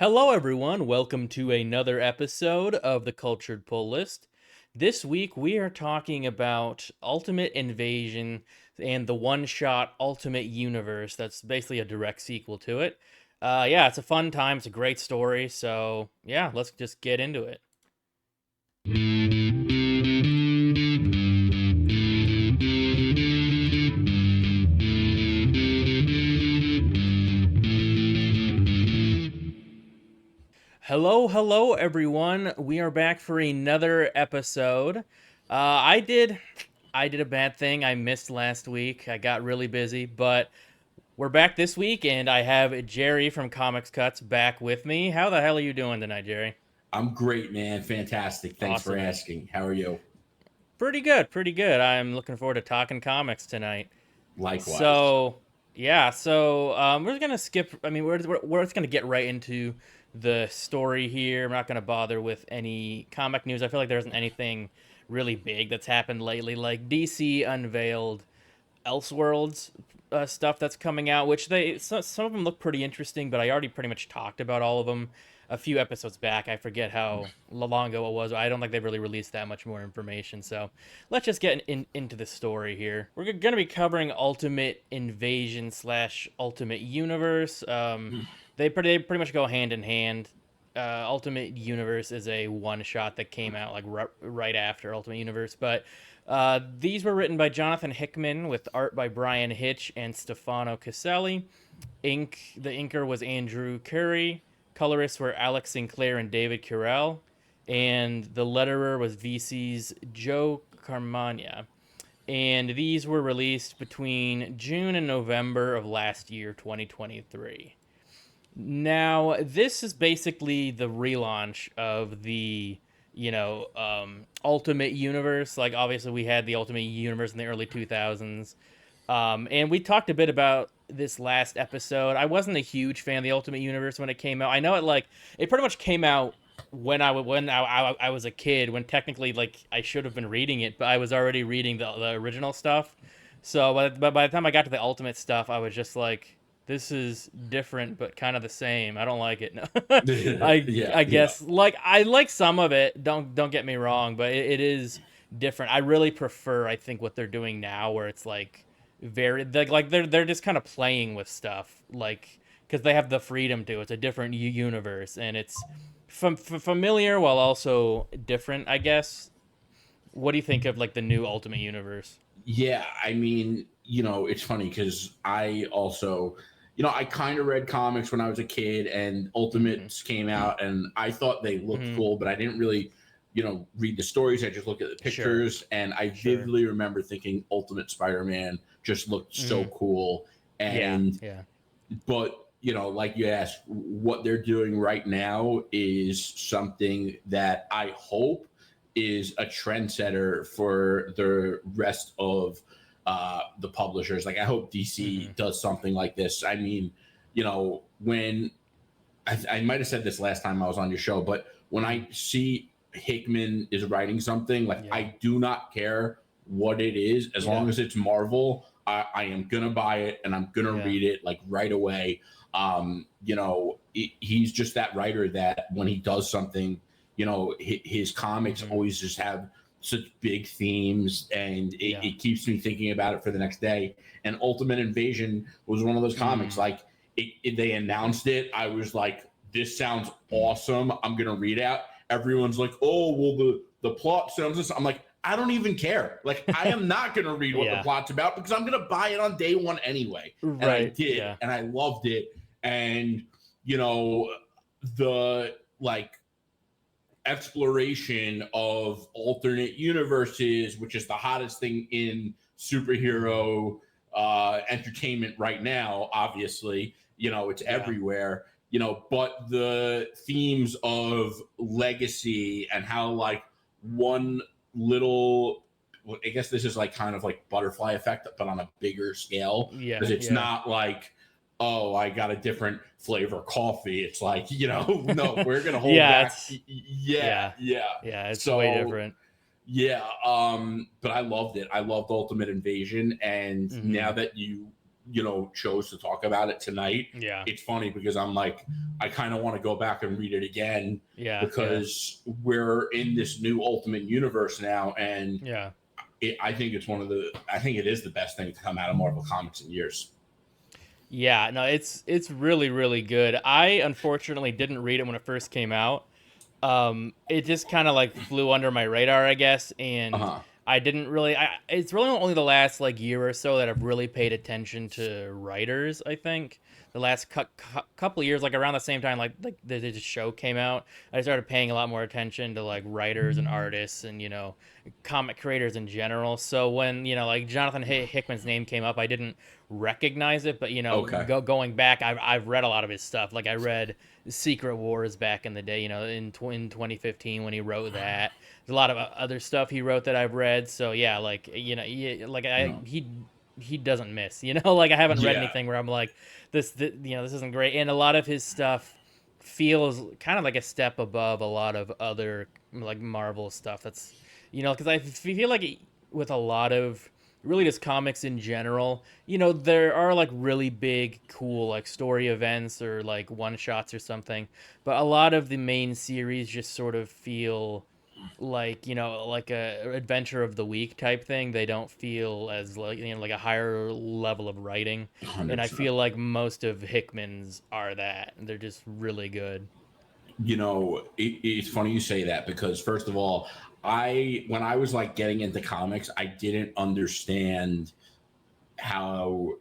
Hello, everyone. Welcome to another episode of the Cultured Pull List. This week, we are talking about Ultimate Invasion and the one shot Ultimate Universe. That's basically a direct sequel to it. Yeah, it's a fun time. It's a great story. So, yeah, let's just get into it. Hello, everyone. We are back for another episode. I did a bad thing. I missed last week. I got really busy, but we're back this week, and I have Jerry from ComicsCuts back with me. How the hell are you doing tonight, Jerry? I'm great, man. Fantastic. Thanks for Awesome, man. asking. How are you? Pretty good, pretty good. I'm looking forward to talking comics tonight. Likewise. So we're gonna skip. I mean, we're just gonna get right into the story here. I'm not gonna bother with any comic news. I feel like there isn't anything really big that's happened lately. Like DC unveiled Elseworlds stuff that's coming out, which some of them look pretty interesting, but I already pretty much talked about all of them a few episodes back. I forget how long ago it was. I don't think they've really released that much more information. So let's just get into the story here. We're going to be covering Ultimate Invasion slash Ultimate Universe. They pretty much go hand in hand. Ultimate Universe is a one shot that came out like right after Ultimate Universe, but these were written by Jonathan Hickman with art by Brian Hitch and Stefano Caselli. The inker was Andrew Curry. Colorists were Alex Sinclair and David Carell, and the letterer was VC's Joe Carmagna. And these were released between June and November of last year, 2023. Now, this is basically the relaunch of the, Ultimate Universe. Like, obviously, we had the Ultimate Universe in the early 2000s. And we talked a bit about this last episode. I wasn't a huge fan of the Ultimate Universe when it came out. I know it pretty much came out when I was a kid, when technically, like, I should have been reading it, but I was already reading the original stuff. So, but by the time I got to the Ultimate stuff, I was just like, this is different but kind of the same. I don't like it. No. Yeah, I yeah. guess like I like some of it. Don't get me wrong, but it is different. I really prefer, I think, what they're doing now, where it's like they're just kind of playing with stuff, like, because they have the freedom to. It's a different universe, and it's familiar while also different, I guess. What do you think of like the new Ultimate Universe? Yeah, I mean, it's funny because I also, I kind of read comics when I was a kid and Mm-hmm. Ultimates came out and I thought they looked Mm-hmm. cool, but I didn't really, read the stories. I just looked at the Sure. pictures and I Sure. vividly remember thinking Ultimate Spider-Man just looked so Mm-hmm. cool. Yeah. And Yeah. but like you asked, what they're doing right now is something that I hope is a trendsetter for the rest of the publishers. Like I hope DC Mm-hmm. does something like this. I mean, when I might have said this last time I was on your show, but when Mm-hmm. I see Hickman is writing something, like Yeah. I do not care what it is, as Yeah. long as it's Marvel, I am gonna buy it and I'm gonna Yeah. read it like right away. He's just that writer that when he does something, his comics Mm-hmm. always just have such big themes and Yeah. it keeps me thinking about it for the next day. And Ultimate Invasion was one of those comics. Mm. Like they announced it, I was like, "This sounds awesome! I'm gonna read out." Everyone's like, "Oh, well, the plot sounds this." I'm like, I don't even care. Like, I am not gonna read what the Yeah. plot's about because I'm gonna buy it on day one anyway. And I Right. did, Yeah. and I loved it. And you know, the like exploration of alternate universes, which is the hottest thing in Mm-hmm. superhero entertainment right now. Obviously, it's Yeah. everywhere. But the themes of legacy and how like one little, well, I guess this is like kind of like butterfly effect, but on a bigger scale Yeah. because it's Yeah. not like, oh, I got a different flavor coffee. It's like, no, we're gonna hold Yeah. back. It's Yeah, yeah. yeah. Yeah. It's way So different. yeah, but I loved it. I loved Ultimate Invasion, and Mm-hmm. now that you chose to talk about it tonight. Yeah. It's funny because I'm like, I kind of want to go back and read it again Yeah. because we're in this new Ultimate Universe now, and Yeah. I think it is the best thing to come out of Marvel Comics in years. Yeah, no, it's really really good. I unfortunately didn't read it when it first came out. It just kind of like flew under my radar, I guess, Uh and huh. I didn't really. It's really only the last like year or so that I've really paid attention to writers. I think the last couple of years, like around the same time, like the show came out, I started paying a lot more attention to like writers and artists and comic creators in general. So when like Jonathan Hickman's name came up, I didn't recognize it, but Okay. going back, I've read a lot of his stuff. Like I read Secret Wars back in the day, in 2015 when he wrote that. There's a lot of other stuff he wrote that I've read. So yeah, like like No. he doesn't miss. Like I haven't read Yeah. anything where I'm like this isn't great. And a lot of his stuff feels kind of like a step above a lot of other like Marvel stuff. That's because I feel like with a lot of really just comics in general, there are like really big, cool like story events or like one shots or something, but a lot of the main series just sort of feel like like a adventure of the week type thing. They don't feel as like like a higher level of writing, and I 100%. feel like most of Hickman's are that. They're just really good. It's funny you say that because first of all, when I was like getting into comics, I didn't understand how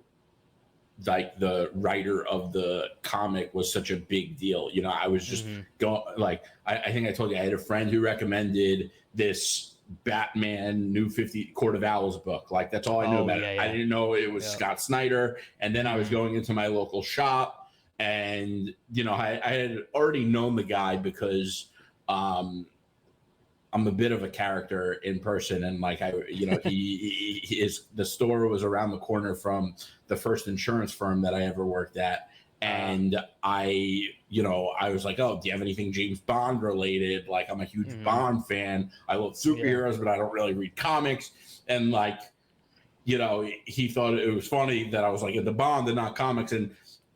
like the writer of the comic was such a big deal. I was just Hmm. going like I think I told you I had a friend who recommended this Batman New 50 Court of Owls book. Like that's all I knew Oh about it. yeah, I yeah, didn't know it was yeah. Scott Snyder. And then I was Hmm. going into my local shop and I had already known the guy because um I'm a bit of a character in person, and like he is. The store was around the corner from the first insurance firm that I ever worked at, uh and I was like, oh, do you have anything James Bond related? Like, I'm a huge hmm Bond fan. I love yeah, superheroes, but I don't really read comics, and like, he thought it was funny that I was like into Bond and not comics, and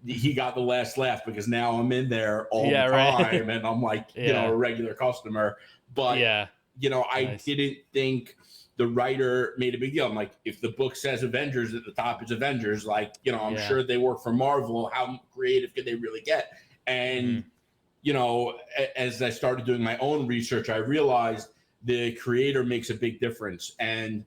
he got the last laugh because now I'm in there all the yeah, right. time and I'm like, Yeah, a regular customer. But, yeah, I nice. didn't think the writer made a big deal. I'm like, if the book says Avengers at the top, it's Avengers. Like, I'm Yeah. sure they work for Marvel. How creative could they really get? Hmm. And, as I started doing my own research, I realized the creator makes a big difference. And,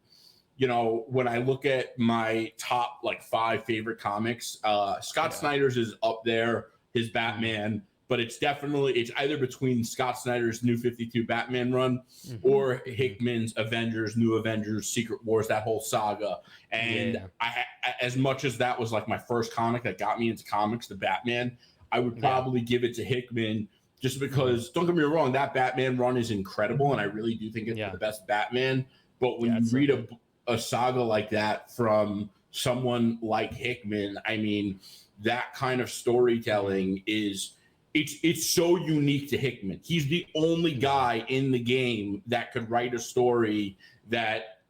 when I look at my top like 5 favorite comics, Scott Yeah. Snyder's is up there, his Hmm. Batman, but it's either between Scott Snyder's New 52 Batman run Hmm. or Hmm. Hickman's Avengers, New Avengers, Secret Wars, that whole saga. And Yeah. as much as that was like my first comic that got me into comics, the Batman, I would Yeah. probably give it to Hickman just Hmm. because, don't get me wrong, that Batman run is incredible, and I really do think it's the Yeah. best Batman. But when Yeah. you It's so read good. a saga like that from someone like Hickman, I mean, that kind of Hmm. storytelling is it's so unique to Hickman. He's the only Yeah. guy in the game that could write a story that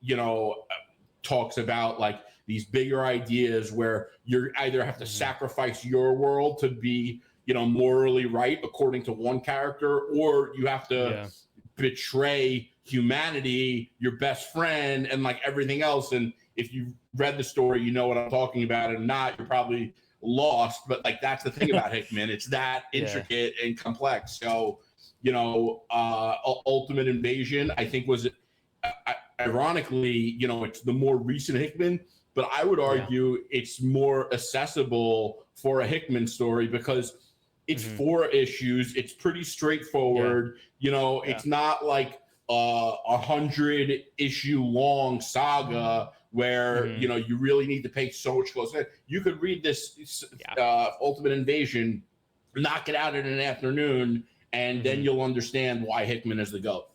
talks about like these bigger ideas where you either have to Hmm. sacrifice your world to be morally right according to one character, or you have to Yeah. betray humanity, your best friend, and like everything else. And if you read the story, you know what I'm talking about. And not, you're probably lost. But like that's the thing about Hickman. It's that Yeah. intricate and complex. So, Ultimate Invasion, I think was ironically, it's the more recent Hickman, but I would Yeah. argue it's more accessible for a Hickman story because it's Hmm. 4 issues. It's pretty Yeah. straightforward. Yeah. It's not like a 100 issue long saga where Hmm. you really need to pay so much close attention. You could read this Yeah. Ultimate Invasion, knock it out in an afternoon, and then Hmm. you'll understand why Hickman is the goat.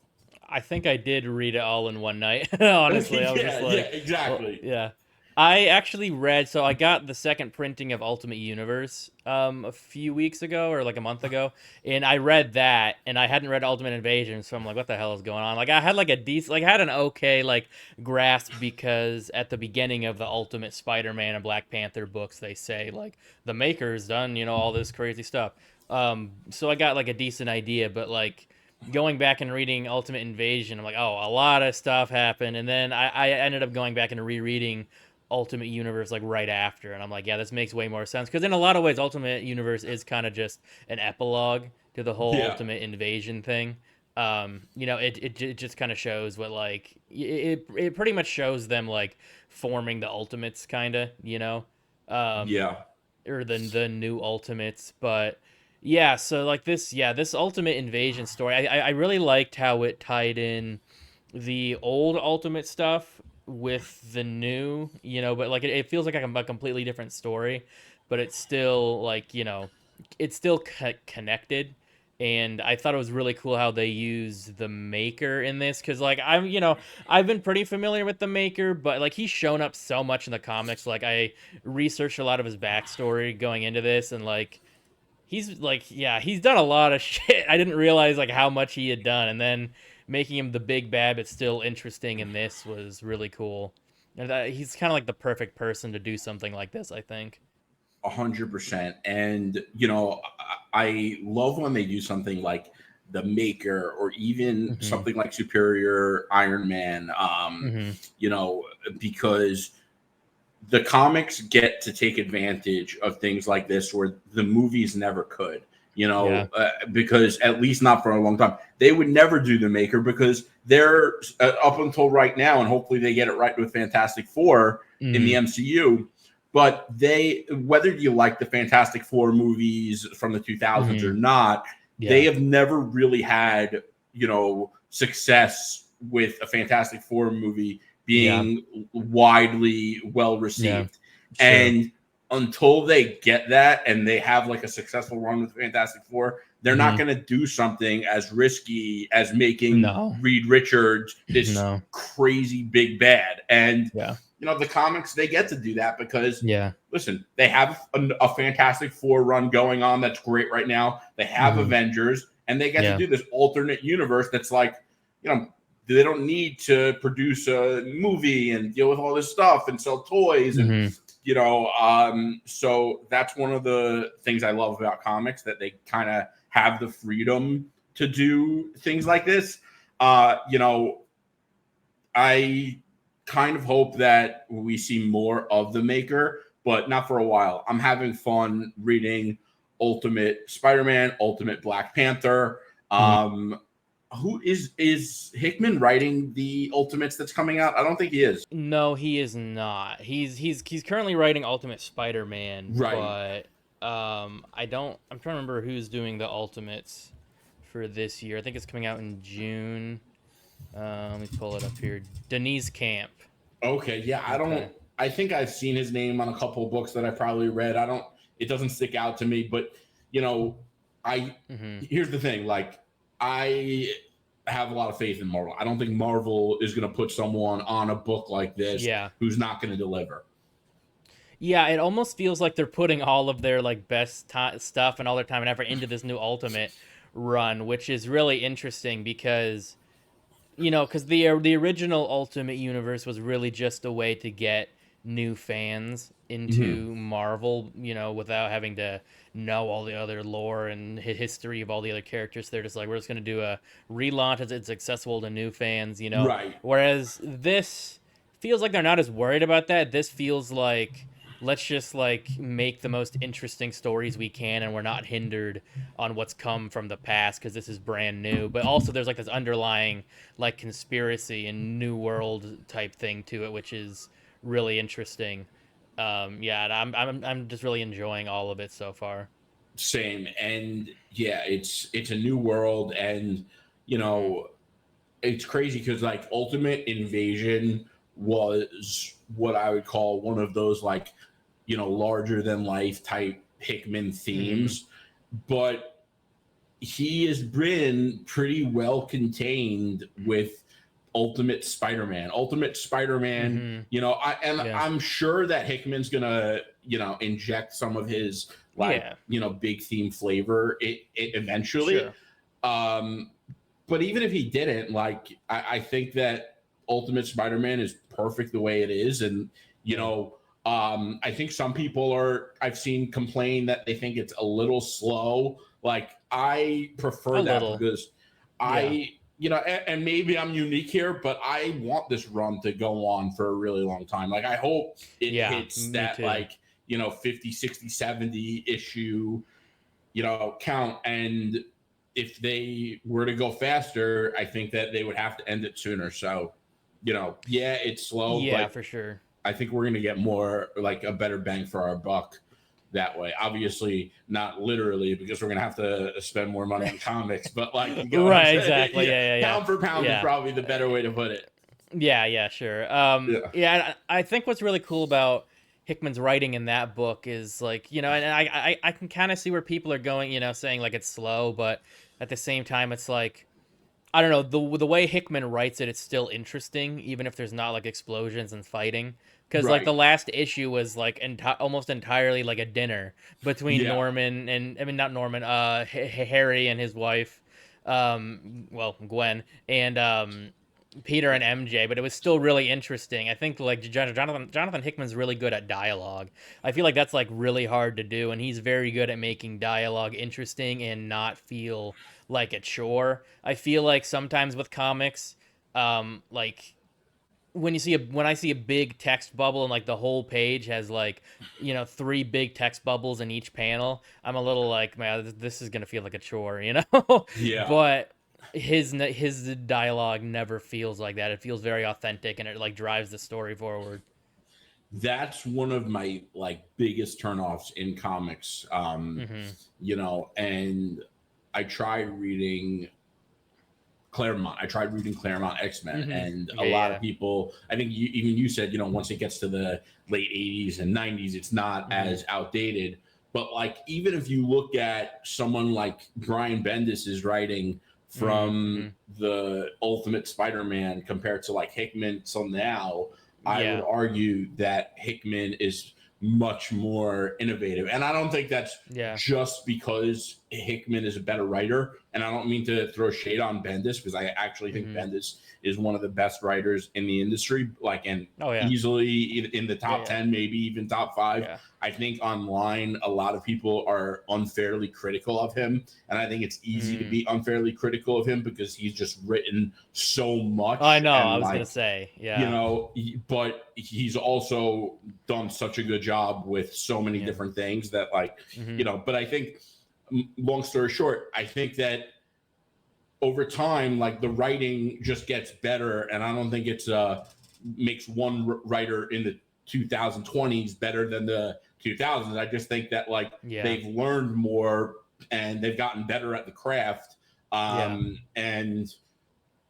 I think I did read it all in one night. Honestly, I was just Yeah, like, oh exactly. yeah. I actually read, so I got the second printing of Ultimate Universe a few weeks ago or like a month ago, and I read that, and I hadn't read Ultimate Invasion, so I'm like, what the hell is going on? Like I had like a decent, like I had an okay like grasp because at the beginning of the Ultimate Spider-Man and Black Panther books, they say like the maker's done, all this crazy stuff. So I got like a decent idea, but like going back and reading Ultimate Invasion, I'm like, oh, a lot of stuff happened, and then I ended up going back and rereading Ultimate Universe like right after, and I'm like, yeah, this makes way more sense because in a lot of ways, Ultimate Universe is kind of just an epilogue to the whole Yeah. Ultimate Invasion thing. It just kind of shows what like it pretty much shows them like forming the Ultimates, kind of, um, Yeah. or the new Ultimates, but. Yeah, so like this Ultimate Invasion story, I really liked how it tied in the old Ultimate stuff with the new, but like it feels like a completely different story, but it's still like, it's still connected. And I thought it was really cool how they use the Maker in this because, like, I've been pretty familiar with the Maker, but like he's shown up so much in the comics. Like, I researched a lot of his backstory going into this, and like, he's like, yeah, he's done a lot of shit. I didn't realize like how much he had done, and then making him the big bad but still interesting in this was really cool. And he's kind of like the perfect person to do something like this, I think. 100%. And I love when they do something like the Maker, or even Hmm. something like Superior Iron Man. Hmm. You know, because the comics get to take advantage of things like this where the movies never could. Yeah. Because at least not for a long time, they would never do the Maker because they're up until right now, and hopefully they get it right with Fantastic Four in the Hmm. MCU. But whether you like the Fantastic Four movies from the 2000s or Hmm. not, they Yeah. have never really had, success with a Fantastic Four movie Yeah. being widely well Yeah. received. It's true. And until they get that and they have like a successful run with Fantastic Four, they're not Hmm. going to do something as risky as making No. Reed Richards this No. crazy big bad. And Yeah. the comics, they get to do that because, Yeah. listen, they have a Fantastic Four run going on that's great right now. They have Hmm. Avengers, and they get to Yeah. do this alternate universe that's like, they don't need to produce a movie and deal with all this stuff and sell toys. And Hmm. so that's one of the things I love about comics, that they kind of have the freedom to do things like this. I kind of hope that we see more of the Maker, but not for a while. I'm having fun reading Ultimate Spider-Man, Ultimate Black Panther. Hmm. Who is Hickman writing the Ultimates that's coming out? I don't think he is. No, he is not. He's currently writing Ultimate Spider-Man, Right. but I don't. I'm trying to remember who's doing the Ultimates for this year. I think it's coming out in June. Let me pull it up here. Denise Camp. Okay. Yeah, I don't. Okay. I think I've seen his name on a couple of books that I probably read. I don't. It doesn't stick out to me, but you know, I. Hmm. Here's the thing. Like, I have a lot of faith in Marvel. I don't think Marvel is going to put someone on a book like this Yeah. who's not going to deliver. Yeah, it almost feels like they're putting all of their like best stuff and all their time and effort into this new Ultimate run, which is really interesting because because the original Ultimate Universe was really just a way to get new fans Mm-hmm. into Marvel, without having to know all the other lore and history of all the other characters. They're just like, we're just gonna do a relaunch as it's accessible to new fans. Right. Whereas this feels like they're not as worried about that. This feels like let's just like make the most interesting stories we can, and we're not hindered on what's come from the past because this is brand new. But also there's like this underlying like conspiracy and new world type thing to it, which is really interesting. Yeah, and I'm just really enjoying all of it so far. Same. And yeah, it's a new world, and you Hmm. know, it's crazy because like Ultimate Invasion was what I would call one of those, like, larger than life type Hickman Hmm. themes, but he has been pretty well contained with Ultimate Spider-Man. Ultimate Spider-Man, Mm-hmm. Yeah. I'm sure that Hickman's gonna, inject some of his like, Yeah. big theme flavor it eventually. Sure. Um, but even if he didn't, like, I think that Ultimate Spider-Man is perfect the way it is, and Yeah. I think some people I've seen complain that they think it's a little slow. Like, I prefer A that little. because Yeah. and maybe I'm unique here, but I want this run to go on for a really long time. Like, I hope it Yeah. hits Me that, too. like, 50, 60, 70 issue, count. And if they were to go faster, I think that they would have to end it sooner. So, yeah, it's slow, Yeah, but for sure. I think we're going to get more, like, a better bang for our buck that way. Obviously, not literally, because we're going to have to spend more money on comics, but, like, you get what I'm Right. saying? Exactly. Yeah, Yeah. Yeah. pound for pound is Yeah. probably the better way to put it. Yeah, yeah, sure. Yeah. Yeah, I think what's really cool about Hickman's writing in that book is like, and I can kind of see where people are going, saying like it's slow, but at the same time, it's like I don't know the way Hickman writes it, it's still interesting, even if there's not like explosions and fighting. Because like Right. the last issue was like almost entirely like a dinner between Yeah. Norman and I mean not Norman, Harry and his wife, well Gwen and Peter and MJ, but it was still really interesting. I think like Jonathan Hickman's really good at dialogue. I feel like that's like really hard to do, and he's very good at making dialogue interesting and not feel like a chore. I feel like sometimes with comics, like when I see a big text bubble and like the whole page has like three big text bubbles in each panel, I'm a little like, man, this is gonna feel like a chore, Yeah. but his dialogue never feels like that. It feels very authentic and it like drives the story forward. That's one of my, like, biggest turnoffs in comics. Mm-hmm. And I tried reading Claremont. I tried reading Claremont X-Men, Mm-hmm. and a Yeah, lot of yeah. people, I think even you said, once it gets to the late 80s and 90s, it's not Mm-hmm. as outdated. But, like, even if you look at someone like Brian Bendis's writing Mm-hmm. from the Ultimate Spider-Man compared to, like, Hickman till now, I would Yeah. argue that Hickman is much more innovative. And I don't think that's Yeah. just because Hickman is a better writer. And I don't mean to throw shade on Bendis, because I actually think Mm-hmm. Bendis is one of the best writers in the industry, like, and Oh yeah. easily in the Yeah, top yeah. 10, maybe even top 5. Yeah. I think online a lot of people are unfairly critical of him, and I think it's easy to Mm. be unfairly critical of him because he's just written so I much. know. I And, was gonna like, say. Yeah. but he's also done such a good job with so many Yeah. different things that, like, Mm-hmm. but I think, long story short, I think that over time, like, the writing just gets better, and I don't think it's makes one writer in the 2020s better than the 2000s. I just think that, like, Yeah. they've learned more and they've gotten better at the craft. Yeah. And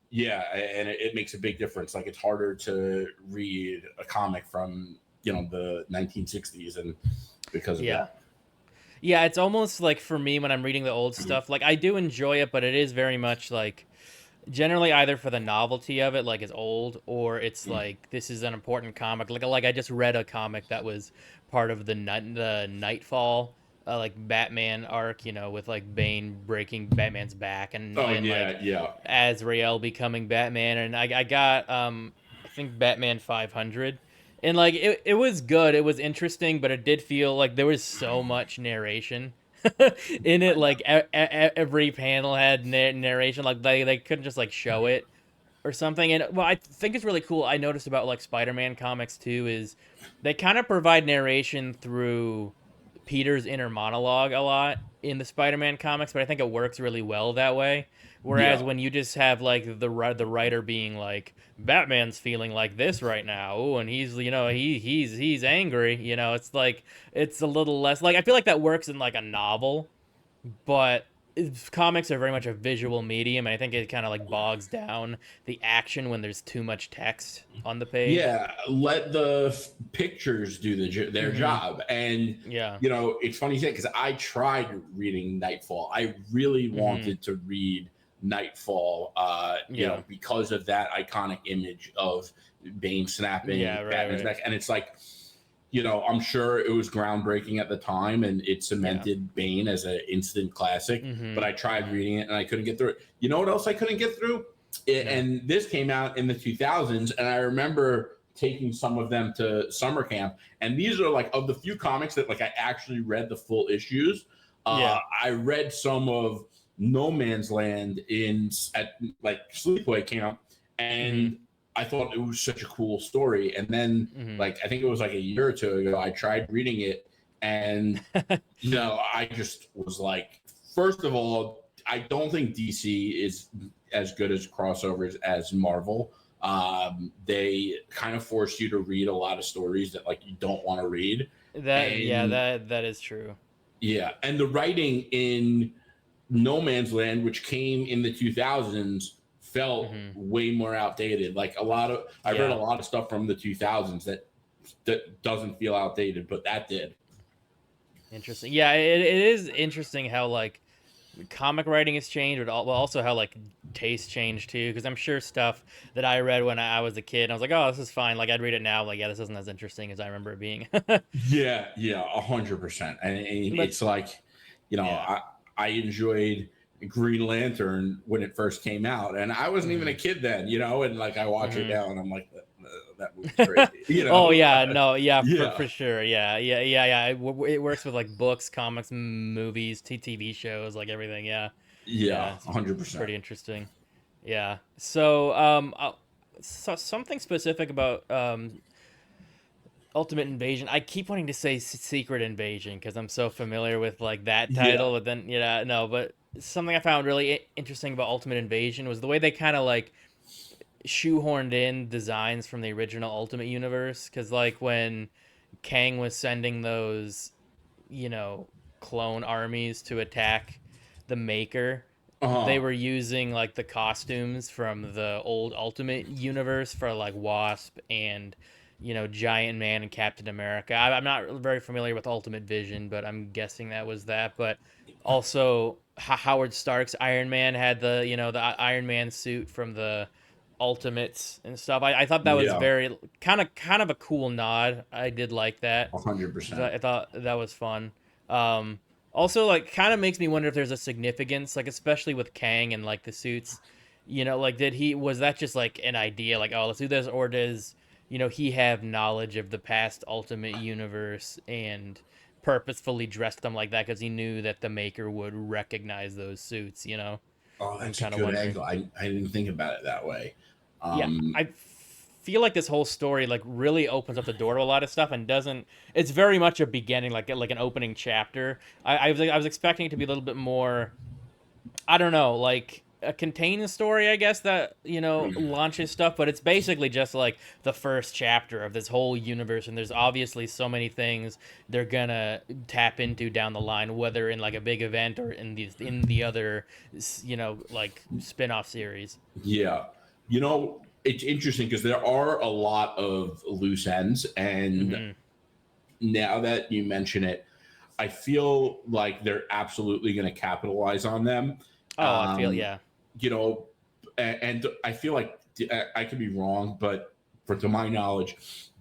yeah, and it makes a big difference. Like, it's harder to read a comic from, the 1960s, and because of Yeah. that. Yeah, it's almost like for me when I'm reading the old stuff, like I do enjoy it, but it is very much like generally either for the novelty of it, like it's old, or it's like this is an important comic. Like I just read a comic that was part of the Nightfall like Batman arc, with like Bane breaking Batman's back Oh and like yeah, yeah. Azrael becoming Batman, and I got I think Batman 500. And like it was good, it was interesting, but it did feel like there was so much narration in it. I know. Like every panel had narration. Like they couldn't just like show it or something. And well, I think it's really cool. I noticed about like Spider-Man comics too is they kind of provide narration through Peter's inner monologue a lot in the Spider-Man comics, but I think it works really well that way. Whereas Yeah. when you just have like the writer being like Batman's feeling like this right now, ooh, and he's he's angry, it's like it's a little less like I feel like that works in like a novel, but comics are very much a visual medium, and I think it kind of like bogs down the action when there's too much text on the page. Yeah, let the pictures do their Mm-hmm. job. And Yeah. it's funny you say, because I tried reading Nightfall. I really Mm-hmm. wanted to read Nightfall, because of that iconic image of Bane snapping Batman's neck. And it's like, I'm sure it was groundbreaking at the time, and it cemented Bane as an instant classic. But I tried reading it, and I couldn't get through it. You know what else I couldn't get through? And this came out in the 2000s, and I remember taking some of them to summer camp. And these are like of the few comics that like I actually read the full issues. I read some of No Man's Land at like sleepaway camp, and I thought it was such a cool story. And then like I think it was like a year or two ago, I tried reading it, and I just was like, first of all, I don't think DC is as good as crossovers as Marvel. They kind of force you to read a lot of stories that like you don't want to read. That is true. Yeah, and the writing in No Man's Land, which came in the 2000s, felt way more outdated. Like I read a lot of stuff from the 2000s that doesn't feel outdated, but that did. Interesting. Yeah, it is interesting how like comic writing has changed, but also how like taste changed too. Because I'm sure stuff that I read when I was a kid, I was like, oh, this is fine. Like I'd read it now, like this isn't as interesting as I remember it being. Yeah, 100%. And it's like, I enjoyed Green Lantern when it first came out, and I wasn't even a kid then, and like I watch it now, and I'm like, that movie's crazy. Oh yeah, no, for sure, yeah. It works with like books, comics, movies, TV shows, like everything. Yeah, 100%. Pretty interesting. Yeah. So, so something specific about Ultimate Invasion. I keep wanting to say Secret Invasion because I'm so familiar with like that title, but then but something I found really interesting about Ultimate Invasion was the way they kind of like shoehorned in designs from the original Ultimate Universe. Because like when Kang was sending those, clone armies to attack the Maker, they were using like the costumes from the old Ultimate Universe for like Wasp and Giant Man and Captain America. I'm not very familiar with Ultimate Vision, but I'm guessing that was that. But also Howard Stark's Iron Man had the the Iron Man suit from the Ultimates and stuff. I thought that was very kind of a cool nod. I did like that. 100%. I thought that was fun. Also, like, kind of makes me wonder if there's a significance, like, especially with Kang and like the suits. Like, was that just like an idea, like, oh, let's do this, or does he have knowledge of the past Ultimate Universe and purposefully dressed them like that because he knew that the Maker would recognize those suits? Oh, that's a good angle. I didn't think about it that way. I feel like this whole story like really opens up the door to a lot of stuff and doesn't. It's very much a beginning, like an opening chapter. I was expecting it to be a little bit more. I don't know, like a contained story, I guess, that launches stuff, but it's basically just like the first chapter of this whole universe, and there's obviously so many things they're gonna tap into down the line, whether in like a big event or in the other like spin-off series. It's interesting because there are a lot of loose ends, and now that you mention it, I feel like they're absolutely going to capitalize on them. I feel and I feel like I could be wrong, but to my knowledge,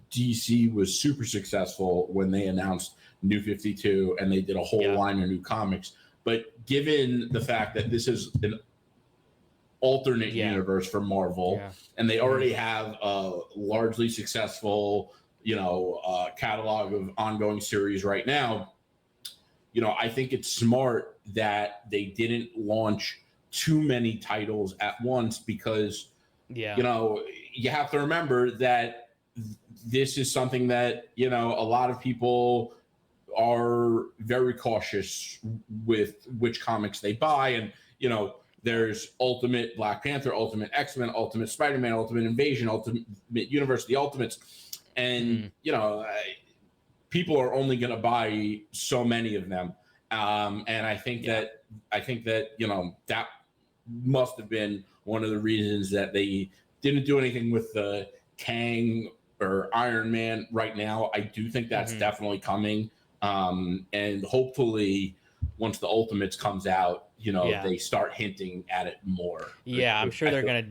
DC was super successful when they announced New 52 and they did a whole line of new comics. But given the fact that this is an alternate universe for Marvel, and they already have a largely successful, catalog of ongoing series right now, I think it's smart that they didn't launch too many titles at once because, you have to remember that this is something that, a lot of people are very cautious with which comics they buy. And, there's Ultimate Black Panther, Ultimate X-Men, Ultimate Spider-Man, Ultimate Invasion, Ultimate Universe, the Ultimates. And, people are only going to buy so many of them. And I think that that must have been one of the reasons that they didn't do anything with the Kang or Iron Man right now. I do think that's definitely coming. And hopefully once the Ultimates comes out, Yeah. they start hinting at it more. Yeah, I'm sure I they're feel, gonna.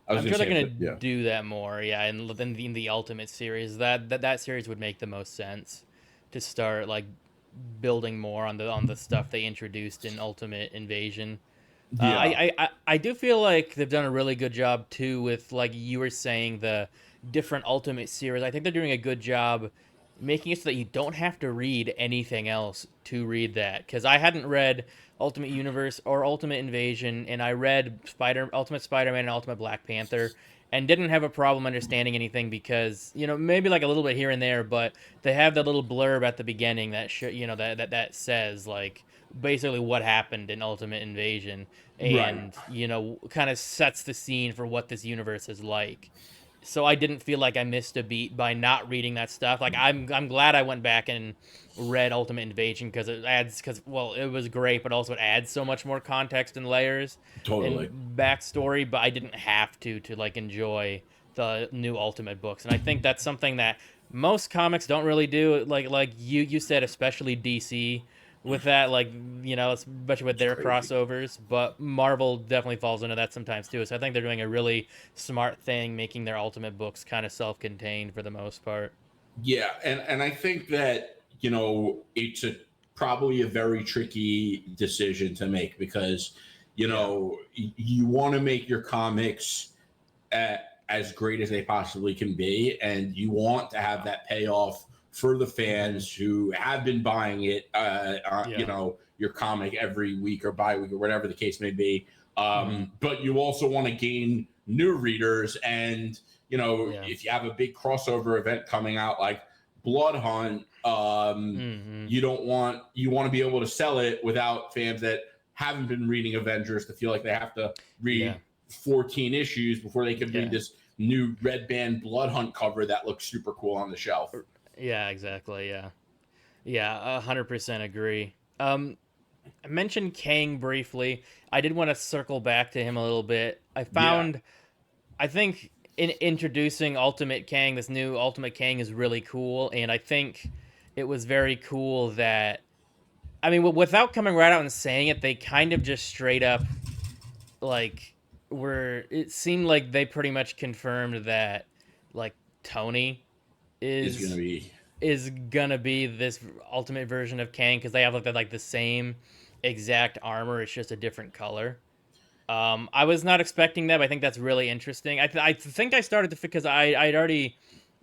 I was I'm gonna sure they're say, gonna but yeah, do that more. Yeah, and then the Ultimate series, that series would make the most sense to start like building more on the stuff they introduced in Ultimate Invasion. yeah, I do feel like they've done a really good job too with, like you were saying, the different Ultimate series. I think they're doing a good job making it so that you don't have to read anything else to read that. Because I hadn't read Ultimate Universe or Ultimate Invasion, and I read Ultimate Spider-Man and Ultimate Black Panther, and didn't have a problem understanding anything because maybe like a little bit here and there, but they have that little blurb at the beginning that that says like basically what happened in Ultimate Invasion, right, and kind of sets the scene for what this universe is like. So I didn't feel like I missed a beat by not reading that stuff. Like I'm glad I went back and read Ultimate Invasion because it was great, but also it adds so much more context and layers and totally. backstory. But I didn't have to like enjoy the new Ultimate books, and I think that's something that most comics don't really do. Like you said, especially DC with that, like especially with It's their crazy. crossovers. But Marvel definitely falls into that sometimes too. So I think they're doing a really smart thing, making their Ultimate books kind of self-contained for the most part. Yeah, and I think that it's probably a very tricky decision to make because Yeah. you want to make your comics as great as they possibly can be, and you want to have that payoff for the Mm-hmm. fans who have been buying it, Yeah. your comic every week or bi-week or whatever the case may be. Mm-hmm. But you also want to gain new readers, and Yeah. if you have a big crossover event coming out like Blood Hunt, Mm-hmm. you want to be able to sell it without fans that haven't been reading Avengers to feel like they have to Yeah. read 14 issues before they could read Yeah. this new Red Band Blood Hunt cover that looks super cool on the shelf. Yeah. Exactly. Yeah. Yeah. 100% agree. I mentioned Kang briefly. I did want to circle back to him a little bit. Yeah. I think in introducing Ultimate Kang, this new Ultimate Kang is really cool, and I think it was very cool that, I mean, without coming right out and saying it, they kind of just straight up like were. It seemed like they pretty much confirmed that like Tony Is going to is be. gonna be this ultimate version of Kang because they have like the same exact armor. It's just a different color. I was not expecting that, but I think that's really interesting. I think I started to because I'd already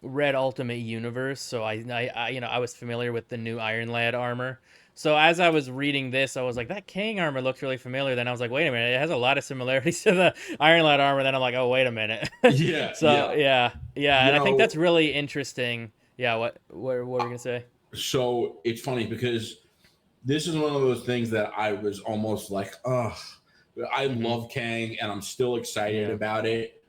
read Ultimate Universe, so I was familiar with the new Iron Lad armor. So as I was reading this, I was like, that Kang armor looks really familiar. Then I was like, wait a minute, it has a lot of similarities to the Iron Lad armor. Then I'm like, oh wait a minute. Yeah. So Yeah. yeah, You and I think that's know, really interesting. Yeah, what were we gonna say? so it's funny because this is one of those things that I was almost like, oh, I Mm-hmm. love Kang and I'm still excited Yeah. about it.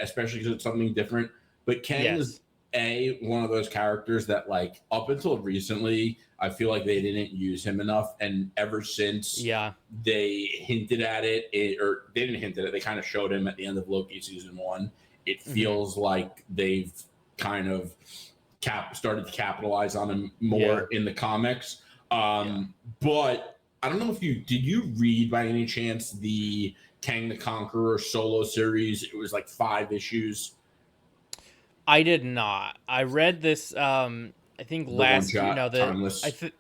Especially because it's something different. But Kang is Yes. one of those characters that like up until recently, I feel like they didn't use him enough, and ever since Yeah. they hinted at or they didn't hint at it, they kind of showed him at the end of Loki season 1. It Mm-hmm. feels like they've kind of started to capitalize on him more Yeah. in the comics. Yeah. But I don't know if did you read by any chance the Kang the Conqueror solo series? It was like 5 issues, I did not. I read this. I think the one last year. No, shot, the I timeless. think.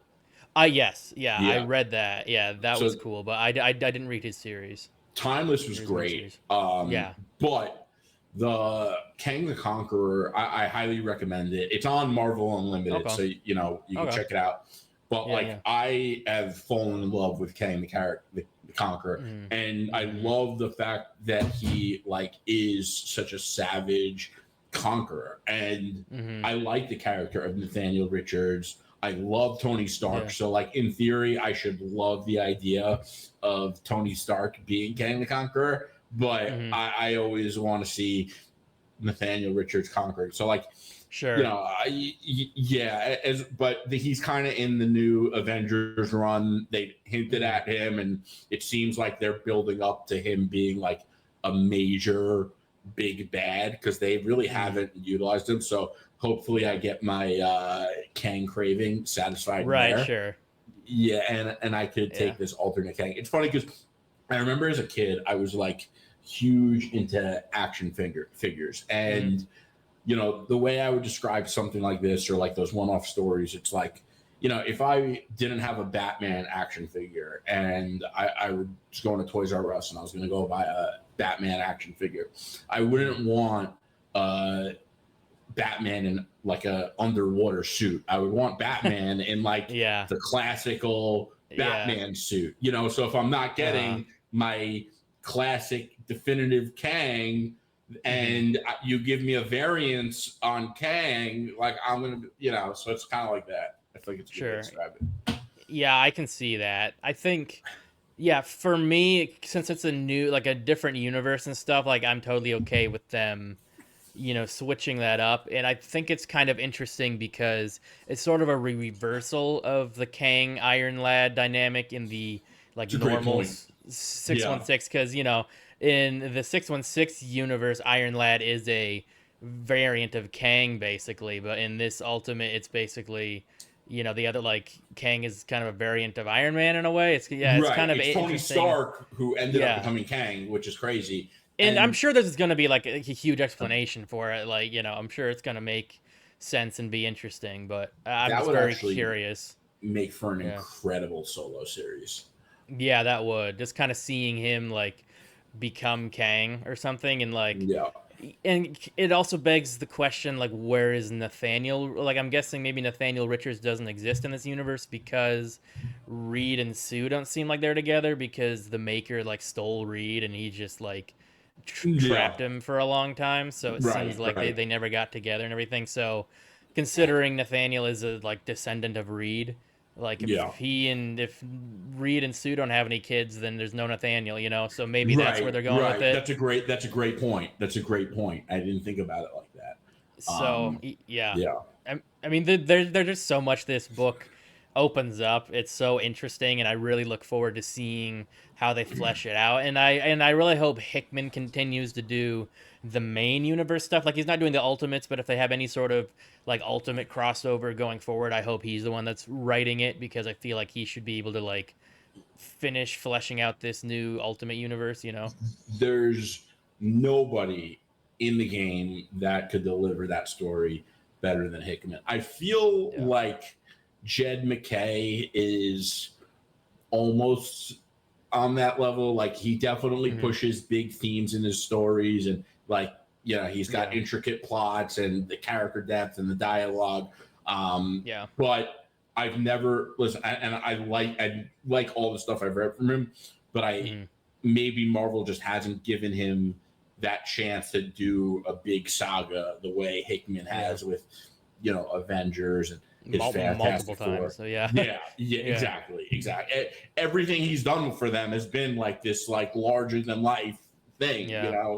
Yes, yeah, I Yeah. read that. Yeah, that was So cool. But I didn't read his series. timeless was His main great. series. Yeah. But the Kang the Conqueror, I highly recommend it. It's on Marvel Unlimited, Okay. so you can Okay. check it out. But Yeah. like Yeah. I have fallen in love with Kang the character, the Conqueror, Mm-hmm. and I Mm-hmm. love the fact that he like is such a savage conqueror, and Mm-hmm. I like the character of Nathaniel Richards. I love Tony Stark, Yeah. so like in theory, I should love the idea of Tony Stark being Kang the Conqueror, but Mm-hmm. I always want to see Nathaniel Richards conquering. So like Sure. yeah, but he's kind of in the new Avengers run. They hinted Mm-hmm. at him, and it seems like they're building up to him being like a major big bad because they really Mm-hmm. haven't utilized him. So hopefully, Yeah. I get my Kang craving satisfied Right. there. Sure. Yeah, and I could Yeah. take this alternate Kang. It's funny because I remember as a kid, I was like huge into action figures, Hmm. and the way I would describe something like this or like those one-off stories, it's like, if I didn't have a Batman action figure and I was going to Toys R Us and I was going to go buy a Batman action figure, I wouldn't want Batman in like a underwater suit. I would want Batman in like Yeah. the classical Yeah. Batman suit. So if I'm not Uh-huh. getting my classic definitive Kang Hmm. and you give me a variance on Kang, like I'm gonna, so it's kind of like that. I feel like it's a good way to Sure. describe it. Yeah, I can see that. I think, yeah, for me, since it's a new, like a different universe and stuff, like I'm totally okay with them, switching that up. And I think it's kind of interesting because it's sort of a reversal of the Kang Iron Lad dynamic in the like It's a great normal point. Yeah, 616. Because, in the 616 universe, Iron Lad is a variant of Kang, basically. But in this Ultimate, it's basically. The other like Kang is kind of a variant of Iron Man in a way. It's right. kind of It's Tony interesting. Stark who ended up Yeah, becoming Kang, which is crazy. and I'm And sure there's going to be like a huge explanation for it. Like, I'm sure it's going to make sense and be interesting. But I'm that just would very actually curious. make for an Yeah, incredible solo series. yeah, that would just kind of seeing him like become Kang or something, and like, Yeah. and it also begs the question like, where is Nathaniel? Like, I'm guessing maybe Nathaniel Richards doesn't exist in this universe because Reed and Sue don't seem like they're together because the Maker like stole Reed and he just like Yeah. trapped him for a long time. So it seems Right. like they, Right. they never got together and everything. So considering Nathaniel is a like descendant of Reed, like Yeah. if Reed and Sue don't have any kids, then there's no Nathaniel. So maybe that's where Right. they're going with Right. it. That's a great point. That's a great point. I didn't think about it like that. So Um, yeah, yeah. I mean, there's just so much this book opens up. It's so interesting, and I really look forward to seeing how they flesh it out. And I really hope Hickman continues to do the main universe stuff. Like he's not doing the Ultimates, but if they have any sort of like Ultimate crossover going forward, I hope he's the one that's writing it because I feel like he should be able to like finish fleshing out this new Ultimate universe. There's nobody in the game that could deliver that story better than Hickman. I feel Yeah. like Jed McKay is almost on that level. Like he definitely Hmm. pushes big themes in his stories, and like he's got Yeah. intricate plots and the character depth and the dialogue. Yeah. But I've never listen, and I like all the stuff I've read from him, but I Hmm. maybe Marvel just hasn't given him that chance to do a big saga the way Hickman Yeah. has with Avengers and his Multiple Fantastic times. Four. So yeah. Yeah, yeah, Yeah. exactly. Everything he's done for them has been like this, like larger than life thing, Yeah.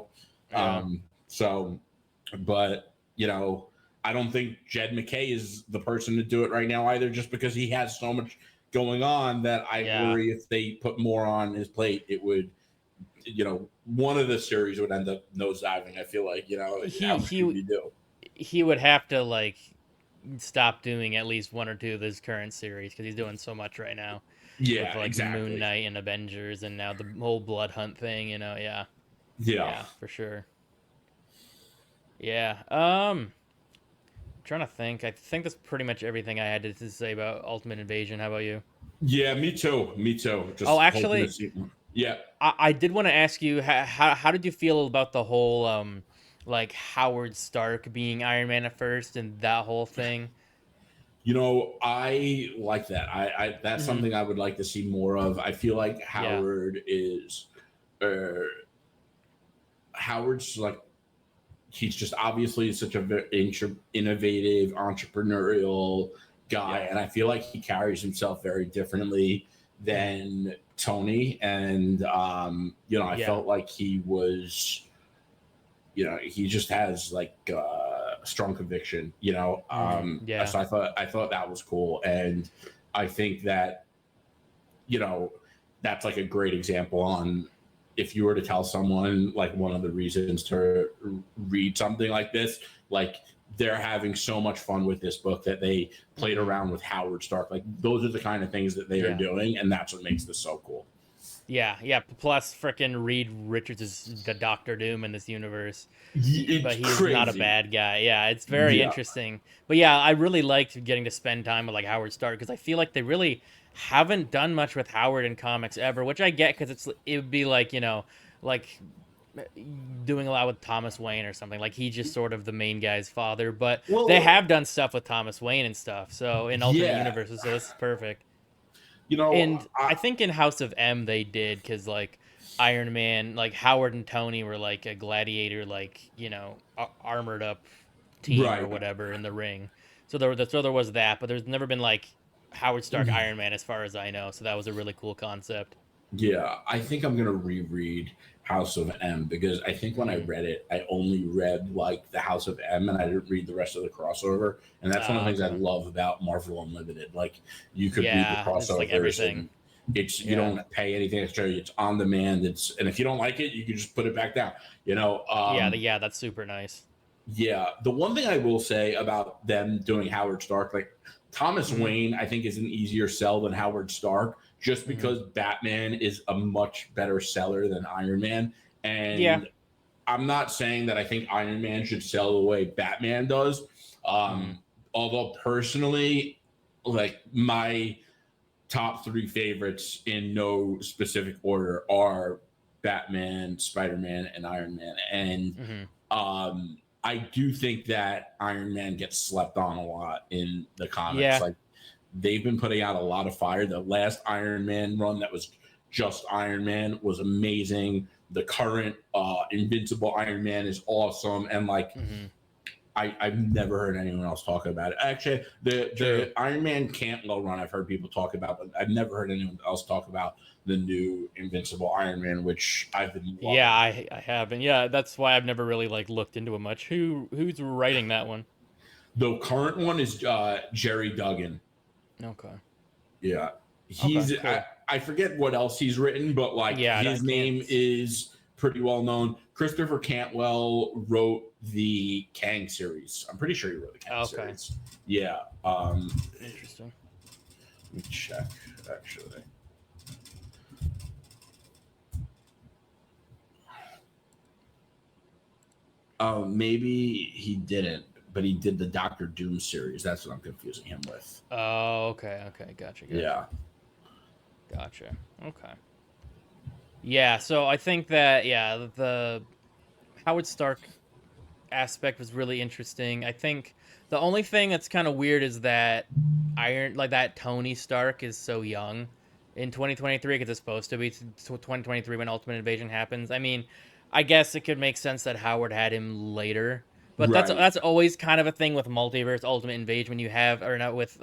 Yeah. So, but I don't think Jed McKay is the person to do it right now either, just because he has so much going on that I Yeah. worry if they put more on his plate, it would, one of the series would end up nosediving. I feel like, He how much can he you do? he would have to like stop doing at least one or two of his current series because he's doing so much right now with Yeah, like Moon exactly. Knight and Avengers and now the whole Blood Hunt thing. Yeah. Yeah. Yeah, for sure. Yeah. Trying to think. I think that's pretty much everything I had to say about Ultimate Invasion. How about you? Yeah, me too. Me too. Oh, Just hoping to actually, see. Yeah. I did want to ask you how did you feel about the whole like Howard Stark being Iron Man at first and that whole thing? I like that. I that's Hmm. something I would like to see more of. I feel like Yeah. Uh, Howard's like he's just obviously such a very innovative, entrepreneurial guy, Yeah. and I feel like he carries himself very differently Hmm. than Tony. And I Yeah. felt like he was, he just has like strong conviction. Hmm. Yeah. So I thought that was cool, and I think that you know that's like a great example on if you were to tell someone like one of the reasons to read something like this, like they're having so much fun with this book that they played around with Howard Stark. Like those are the kind of things that they are doing, and that's what makes this so cool. Yeah. Plus, freaking Reed Richards is the Doctor Doom in this universe, but he is not a Crazy. bad guy. Yeah, it's very interesting. But yeah, I really liked getting to spend time with like Howard Stark because I feel like they really haven't done much with Howard in comics ever, which I get because it would be like like doing a lot with Thomas Wayne or something. Like he's just sort of the main guy's father, but they have done stuff with Thomas Wayne and stuff. So in alternate universes, so this is perfect. And I think in House of M they did because like Iron Man, like Howard and Tony were like a gladiator, like armored up team or whatever in the ring. So there was that, but there's never been like Howard Stark Iron Man as far as I know. So that was a really cool concept. Yeah, I think I'm gonna reread House of M because I think when I read it, I only read like the House of M and I didn't read the rest of the crossover. And that's one of the things I love about Marvel Unlimited. Like you could read the crossovers, like everything. It's you don't pay anything extra. It's on demand. And if you don't like it, you can just put it back down. That's super nice. Yeah, the one thing I will say about them doing Howard Stark, like Thomas Wayne, I think is an easier sell than Howard Stark just because Batman is a much better seller than Iron Man. And I'm not saying that I think Iron Man should sell the way Batman does. Although personally, like my top 3 favorites in no specific order are Batman, Spider-Man, and Iron Man. And I do think that Iron Man gets slept on a lot in the comics. Yeah. Like they've been putting out a lot of fire. The last Iron Man run that was just Iron Man was amazing. The current Invincible Iron Man is awesome. And like I've never heard anyone else talk about it. Actually, the Iron Man Cantwell run I've heard people talk about, but I've never heard anyone else talk about the new Invincible Iron Man, which I've been loving. Yeah, I haven't. Yeah, that's why I've never really like looked into it much. Who's writing that one? The current one is Jerry Duggan. Okay. Yeah. He's cool. I forget what else he's written, but like his name is pretty well known. Christopher Cantwell wrote the Kang series. I'm pretty sure he wrote the Kang series. Yeah. Interesting. Let me check actually. Oh, maybe he didn't, but he did the Doctor Doom series. That's what I'm confusing him with. Oh, okay. Gotcha. Yeah. Gotcha. Okay. Yeah, so I think that the Howard Stark aspect was really interesting. I think the only thing that's kind of weird is that that Tony Stark is so young in 2023 because it's supposed to be 2023 when Ultimate Invasion happens. I mean, I guess it could make sense that Howard had him later, but that's always kind of a thing with multiverse Ultimate Invasion when you have with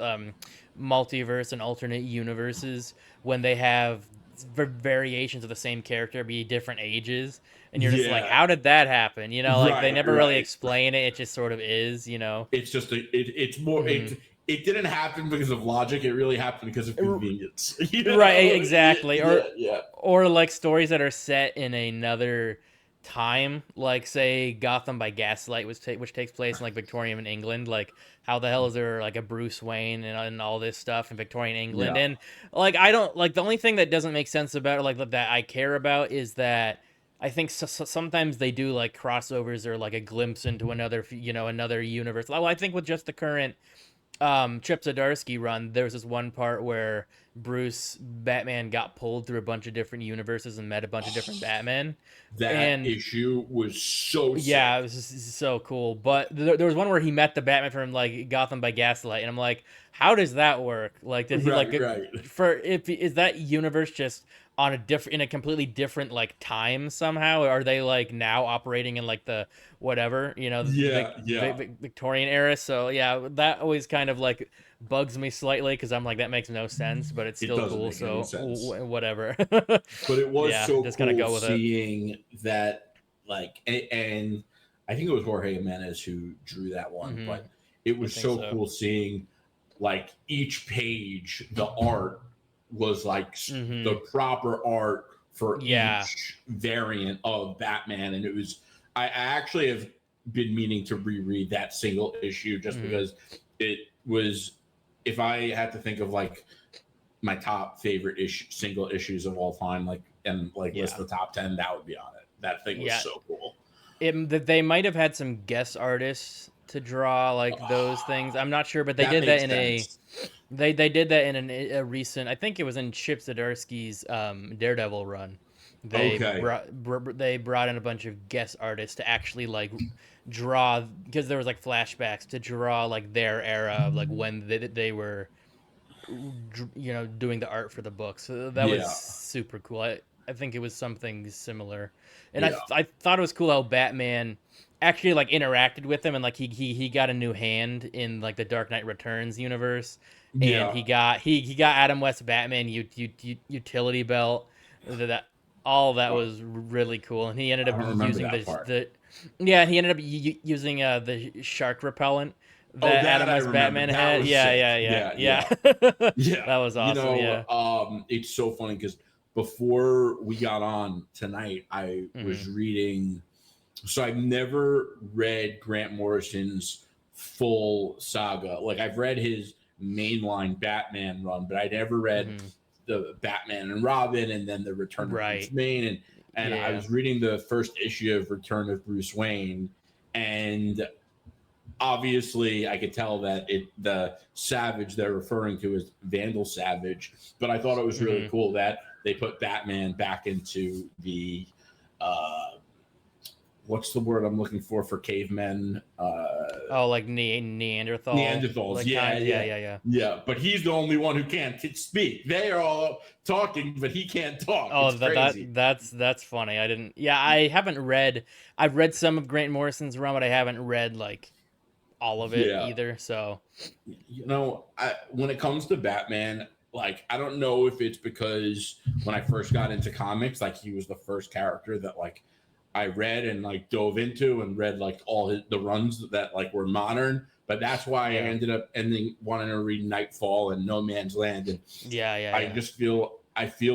multiverse and alternate universes when they have variations of the same character be different ages, and you're just like, how did that happen? Like they never really explain it. It just sort of is. It's just it's more. It didn't happen because of logic. It really happened because of convenience. Right, exactly. Or like stories that are set in another time, like say Gotham by Gaslight, which takes place in like Victorian England. Like how the hell is there like a Bruce Wayne and all this stuff in Victorian England? And like I don't like the only thing that doesn't make sense about it, like that I care about, is that I think sometimes they do like crossovers or like a glimpse into another another universe. Well, I think with just the current Chip Zdarsky run, there was this one part where Batman got pulled through a bunch of different universes and met a bunch of different Batmen. That issue was so sick. Yeah, it was just so cool. But there was one where he met the Batman from like Gotham by Gaslight, and I'm like, how does that work? Like, did he is that universe just on in a completely different like time somehow? Or are they like now operating in like the whatever Victorian era? So yeah, that always kind of like bugs me slightly because I'm like, that makes no sense, but it's still cool. So whatever. But it was so just cool go with seeing that, like, and I think it was Jorge Jimenez who drew that one, but it was so cool seeing like each page, the art was like the proper art for Yeah. each variant of Batman, and it was I actually have been meaning to reread that single issue just Mhm. because it was, if I had to think of like my top favorite single issues of all time, like, and like list Yeah. the top 10, that would be on it. That thing was Yeah. so cool. They might have had some guest artists to draw like those things. I'm not sure, but they That did that makes in a sense. they did that in a recent. I think it was in Chip Zdarsky's Daredevil run. Okay. They brought in a bunch of guest artists to actually like draw, because there was like flashbacks to draw like their era of like when they were doing the art for the book. So that was Yeah. super cool. I think it was something similar, and Yeah. I thought it was cool how Batman actually like interacted with him, and like he got a new hand in like the Dark Knight Returns universe, and Yeah. he got Adam West Batman utility belt. That all of that Oh, was really cool, and he ended up I don't remember using that part. the yeah, he ended up using the shark repellent Oh, that that Adam I West remember. Batman That had. was sick. Yeah. Yeah, yeah. Yeah. That was awesome. Yeah. It's so funny because before we got on tonight, I was Hmm. reading. So I've never read Grant Morrison's full saga. Like, I've read his mainline Batman run, but I never read Hmm. the Batman and Robin and then the Return of Bruce Right. Wayne. And I Yeah. was reading the first issue of Return of Bruce Wayne, and obviously I could tell that the Savage they're referring to is Vandal Savage, but I thought it was really Hmm. cool that they put Batman back into the uh what's the word I'm looking for cavemen, Oh, like Neanderthal Neanderthals. like Yeah, kinds. Yeah. yeah. Yeah. Yeah, but he's the only one who can't speak. They are all talking, but he can't talk. Oh, It's crazy. that's funny. I didn't. Yeah, I haven't read. I've read some of Grant Morrison's run, but I haven't read like all of it Yeah. either. So. When it comes to Batman, like, I don't know if it's because when I first got into comics, like, he was the first character that like I read and like dove into and read like all the runs that like were modern. But that's why I Yeah. ended up wanting to read Nightfall and No Man's Land, and Yeah. Yeah. I Yeah. just feel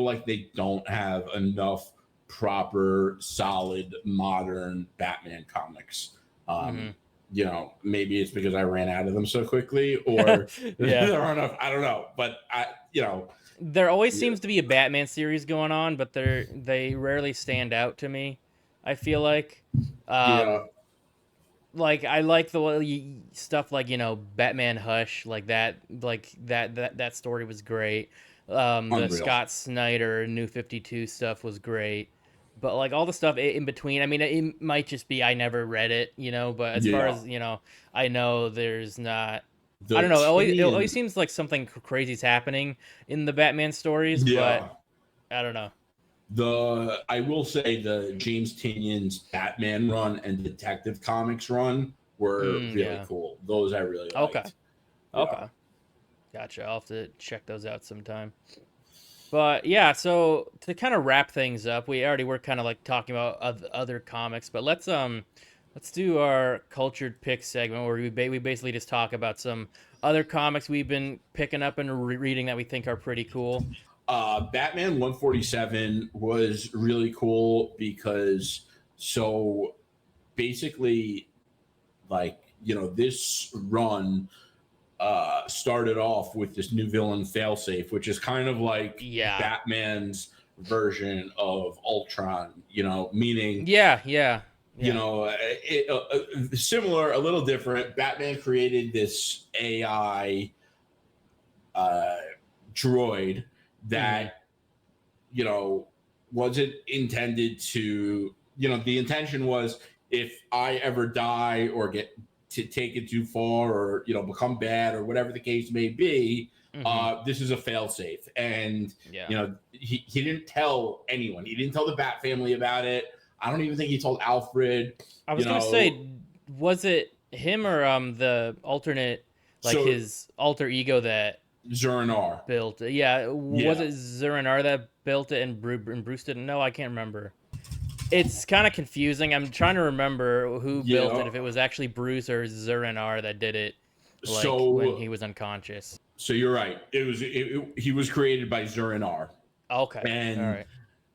like they don't have enough proper, solid, modern Batman comics. Hmm. Um, maybe it's because I ran out of them so quickly, or Yeah. there aren't enough. I don't know, but There always yeah, seems to be a Batman series going on, but they rarely stand out to me. I feel like, yeah, um, like I like stuff like Batman Hush, like that story was great. The unreal. Scott Snyder New 52 stuff was great, but like all the stuff in between, I mean, it might just be I never read it, but as far Yeah, as I know there's not. I the don't know. It always Tinian, seems like something crazy's happening in the Batman stories, but yeah. I don't know. I will say the James Tinian's Batman run and Detective Comics run were really Yeah. cool. Those I really Okay. liked. Yeah. Okay. Gotcha. I'll have to check those out sometime. But yeah, so to kind of wrap things up, we already were kind of like talking about other comics, but let's do our cultured pick segment where we basically just talk about some other comics we've been picking up and reading that we think are pretty cool. Batman 147 was really cool because, so basically, like, this run started off with this new villain Failsafe, which is kind of like Yeah. Batman's version of Ultron, meaning, Yeah, yeah. Yeah. similar, a little different. Batman created this AI uh, droid Mhm. that, you know, wasn't intended to, the intention was, if I ever die or get to take it too far, or, become bad, or whatever the case may be, Mhm. this is a failsafe. And, Yeah. he didn't tell anyone. He didn't tell the Bat family about it. I don't even think he told Alfred, I you was gonna know. say, was it him or the alternate, like So his alter ego that Zernar. built it? Yeah, was Yeah. it Zuranar that built it and Bruce didn't know? I can't remember. It's kind of confusing. I'm trying to remember who built it. Yeah. If it was actually Bruce or Zuranar that did it, like when So he was unconscious. so you're right. He was created by Zernar. Okay. All And right.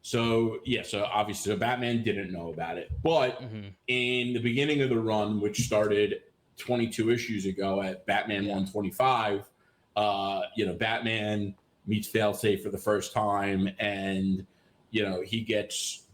So yeah, so obviously, so Batman didn't know about it, but Hmm. in the beginning of the run, which started 22 issues ago at Batman Yeah. 125, Batman meets Failsafe for the first time, and he gets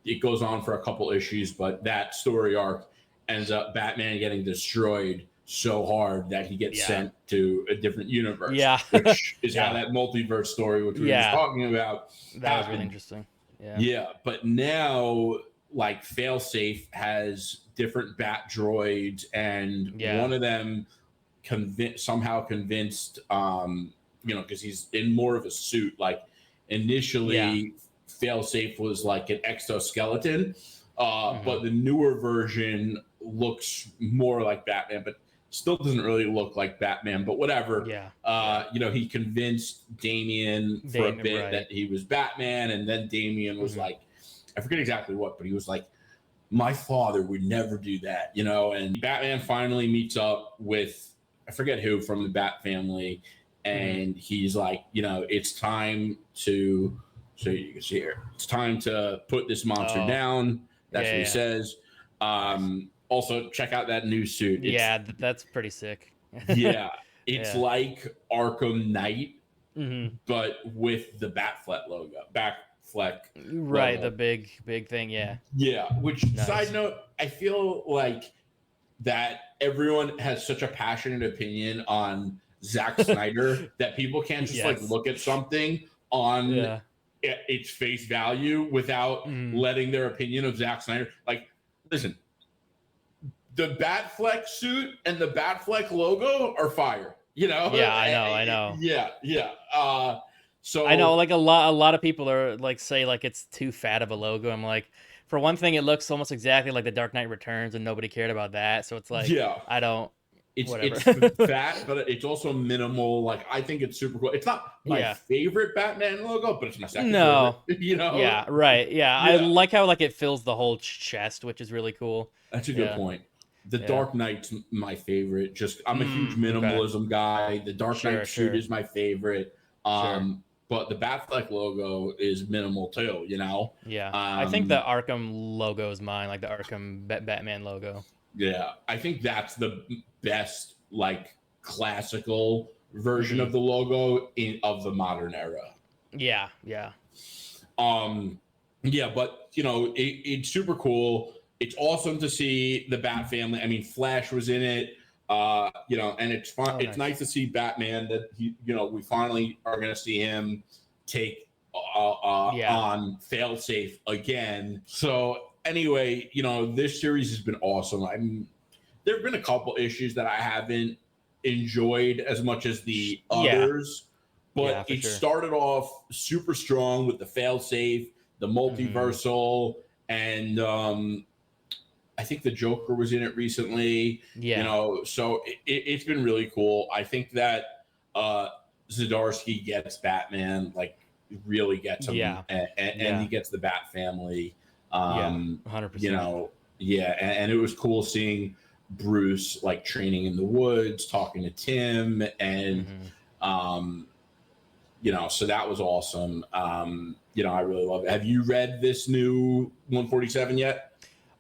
it goes on for a couple issues, but that story arc ends up Batman getting destroyed so hard that he gets Yeah. sent to a different universe, Yeah. which is how Yeah. that multiverse story, which we were just Yeah. talking about, That was really happened. interesting. Yeah. Yeah, but now like Failsafe has different bat droids, and Yeah. one of them somehow convinced, because he's in more of a suit. Like Yeah. initially, Failsafe was like an exoskeleton, Hmm. but the newer version looks more like Batman, but still doesn't really look like Batman. But whatever. Yeah. Yeah. He convinced Damian for a Damn. bit that Right. he was Batman, and then Damian was Hmm. like, I forget exactly what, but he was like, my father would never do that, and Batman finally meets up with, I forget who from the Bat family, Hmm. and he's like, it's time to, so you can see here, it's time to put this monster Oh. down. That's Yeah. what he Yeah. says. Nice. Also, check out that new suit. It's, Yeah. That's pretty sick. yeah, it's Yeah. like Arkham Knight, Hmm. but with the Batfleck Right. The logo. big thing. Yeah. Yeah, which, side Nice. note, I feel like that everyone has such a passionate opinion on Zack Snyder that people can't just like Yes. look at something on Yeah. its face value without Mm. letting their opinion of Zack Snyder. Like, listen, the Batfleck suit and the Batfleck logo are fire. Yeah. I know. I know. Yeah, yeah. I know, So like a lot of people are like say like it's too fat of a logo. I'm like, for one thing, it looks almost exactly like the Dark Knight Returns, and nobody cared about that. So it's like yeah, I don't, it's whatever. it's fat, but it's also minimal. Like, I think it's super cool. It's not my Yeah. favorite Batman logo, but it's my second favorite. No. Yeah. Yeah, Right. Yeah. I yeah, like how like it fills the whole chest, which is really cool. that's a good Yeah. point. The Yeah. Dark Knight's my favorite. Just, I'm a huge Okay. minimalism guy. The Dark Knight Sure. suit Sure. is my favorite. Sure. But the Batfleck logo is minimal too. Yeah. I think the Um, Arkham logo is mine, like the Arkham Batman logo. yeah, I think that's the best, like, classical version Hmm. of the logo of the modern era. Yeah. Yeah. Um, yeah, but it's super cool. It's awesome to see the Bat family. I mean, Flash was in it. And it's fun. Oh, It's nice. nice to see Batman that we finally are going to see him take Yeah. on Failsafe again. So anyway, this series has been awesome. There have been a couple issues that I haven't enjoyed as much as the Yeah. others, Yeah. but For it sure. started off super strong with the Failsafe, the Hmm. multiversal, and I think the Joker was in it recently. Yeah. So it's been really cool. I think that uh, Zdarsky gets Batman, like, really gets him, Yeah. and he Yeah. gets the Bat family. Yeah. Um, you 100%. know, yeah, and it was cool seeing Bruce like training in the woods, talking to Tim, and Hmm. um, so that was awesome. I really love it. Have you read this new 147 yet?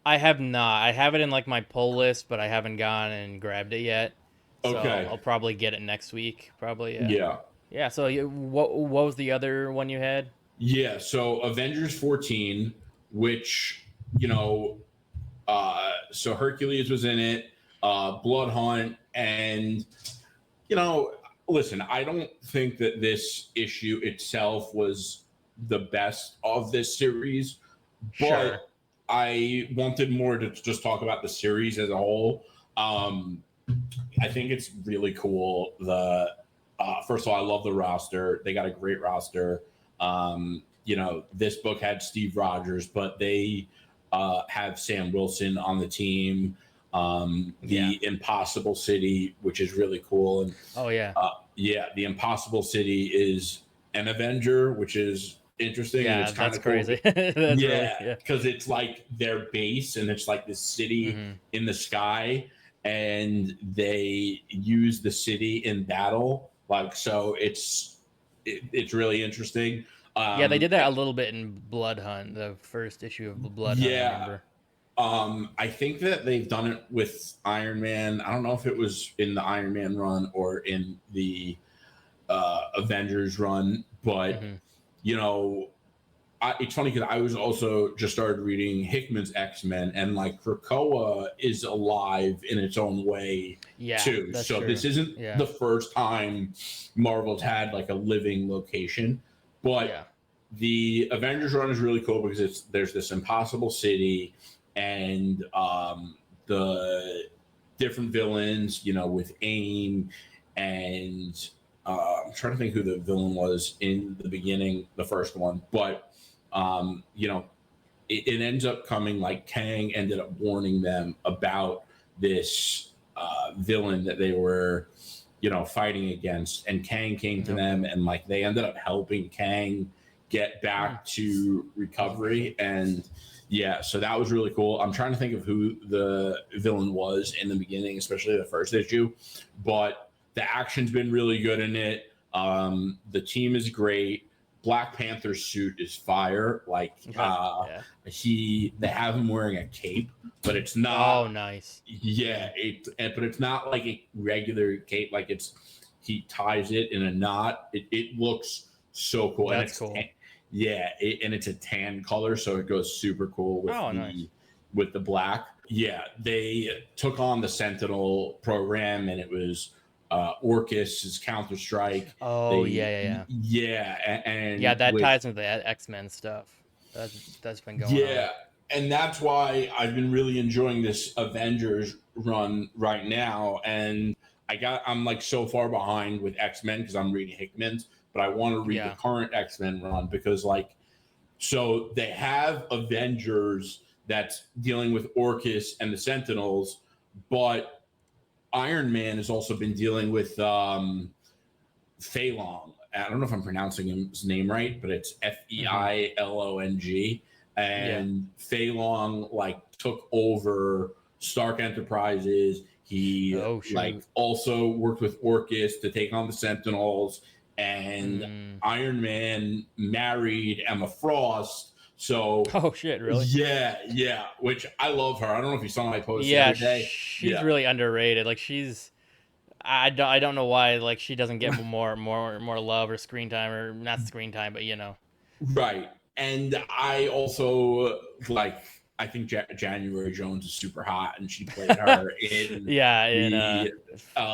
I have not. I have it in like my pull list, but I haven't gone and grabbed it yet. So Okay. I'll probably get it next week. Probably. Yeah. Yeah. Yeah. So what was the other one you had? Yeah. So Avengers 14, which, you know, so Hercules was in it, Blood Hunt, and, you know, listen, I don't think that this issue itself was the best of this series, Sure. but I wanted more to just talk about the series as a whole. Um, I think it's really cool. First of all, I love the roster. They got a great roster. This book had Steve Rogers, but they have Sam Wilson on the team. Yeah. The Impossible City, which is really cool, and Oh yeah. yeah, the Impossible City is an Avenger, which is interesting, and Yeah. it's kind That's of cool. crazy. That's really Yeah, yeah. because it's like their base, and it's like this city Hmm. in the sky, and they use the city in battle. Like, so it's really interesting. Yeah, they did that a little bit in Blood Hunt, the first issue of Blood Hunt, I Yeah. remember. I think that they've done it with Iron Man. I don't know if it was in the Iron Man run or in the Avengers run, but Hmm. you know, it's funny because I was also just started reading Hickman's X-Men, and like Krakoa is alive in its own way Yeah, too. that's So true. this isn't Yeah, the first time Marvel's had like a living location, yeah. but the Avengers run is really cool because there's this impossible city, and the different villains, you know, with AIM, and I'm trying to think who the villain was in the beginning, the first one, but you know, it ends up coming like Kang ended up warning them about this villain that they were, you know, fighting against, and Kang came to Okay. them, and like they ended up helping Kang get Mm, back to that's interesting. recovery. And yeah, so that was really cool. I'm trying to think of who the villain was in the beginning, especially the first issue, but the action's been really good in it. The team is great. Black Panther's suit is fire. Like Yeah. they have him wearing a cape, but it's Oh, not. nice. Yeah, Yeah, but it's not like a regular cape. Like it's he ties it in a knot. It looks so cool, and that's cool. yeah, and it's a tan color, so it goes super cool Oh, nice. with the black. Yeah, they took on the Sentinel program, and it was Orcus's Counter Strike. Oh, They yeah, yeah, yeah. yeah, Yeah, and that with ties into the X-Men stuff. That's been going on. yeah, and that's why I've been really enjoying this Avengers run right now. And I'm like so far behind with X-Men because I'm reading Hickman's, but I want to read the Yeah. current X-Men run because like so they have Avengers that's dealing with Orcus and the Sentinels, but Iron Man has also been dealing with Feilong. I don't know if I'm pronouncing his name right, but it's Hmm. Feilong. Yeah. And Feilong like took over Stark Enterprises. He Oh, like shoot. also worked with Orcus to take on the Sentinels. And Mm. Iron Man married Emma Frost. So Oh, shit, really? yeah, which I love her. I don't know if you saw my post the Yeah, other day. she's Yeah, really underrated. Like she's I don't know why like she doesn't get more love or screen time, or not screen time, but you know. right. And I also like. I think January Jones is super hot, and she played her in Yeah, in the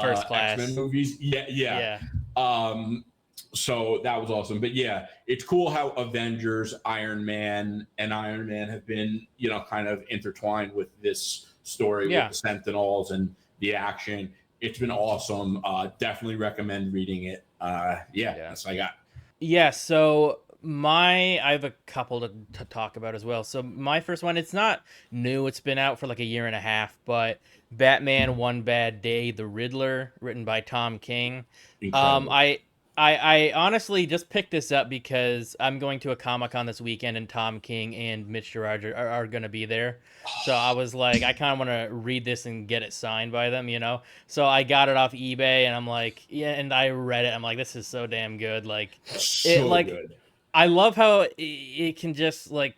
First X Men Class. movies. Yeah, yeah. Yeah. Um, so that was awesome. But yeah, it's cool how Avengers, Iron Man have been, you know, kind of intertwined with this story with Yeah. the Sentinels and the action. It's been awesome. Definitely recommend reading it. Yeah, Yeah. that's what I got. Yeah, so I have a couple to talk about as well. So my first one, it's not new. It's been out for like a year and a half, but Batman One Bad Day, The Riddler, written by Tom King. Um, Incredible. I I honestly just picked this up because I'm going to a Comic Con this weekend, and Tom King and Mitch Gerard are going to be there. So I was like, I kind of want to read this and get it signed by them, you know? So I got it off eBay, and I'm like, yeah, and I read it. I'm like, this is so damn good. It So like good. I love how it can just like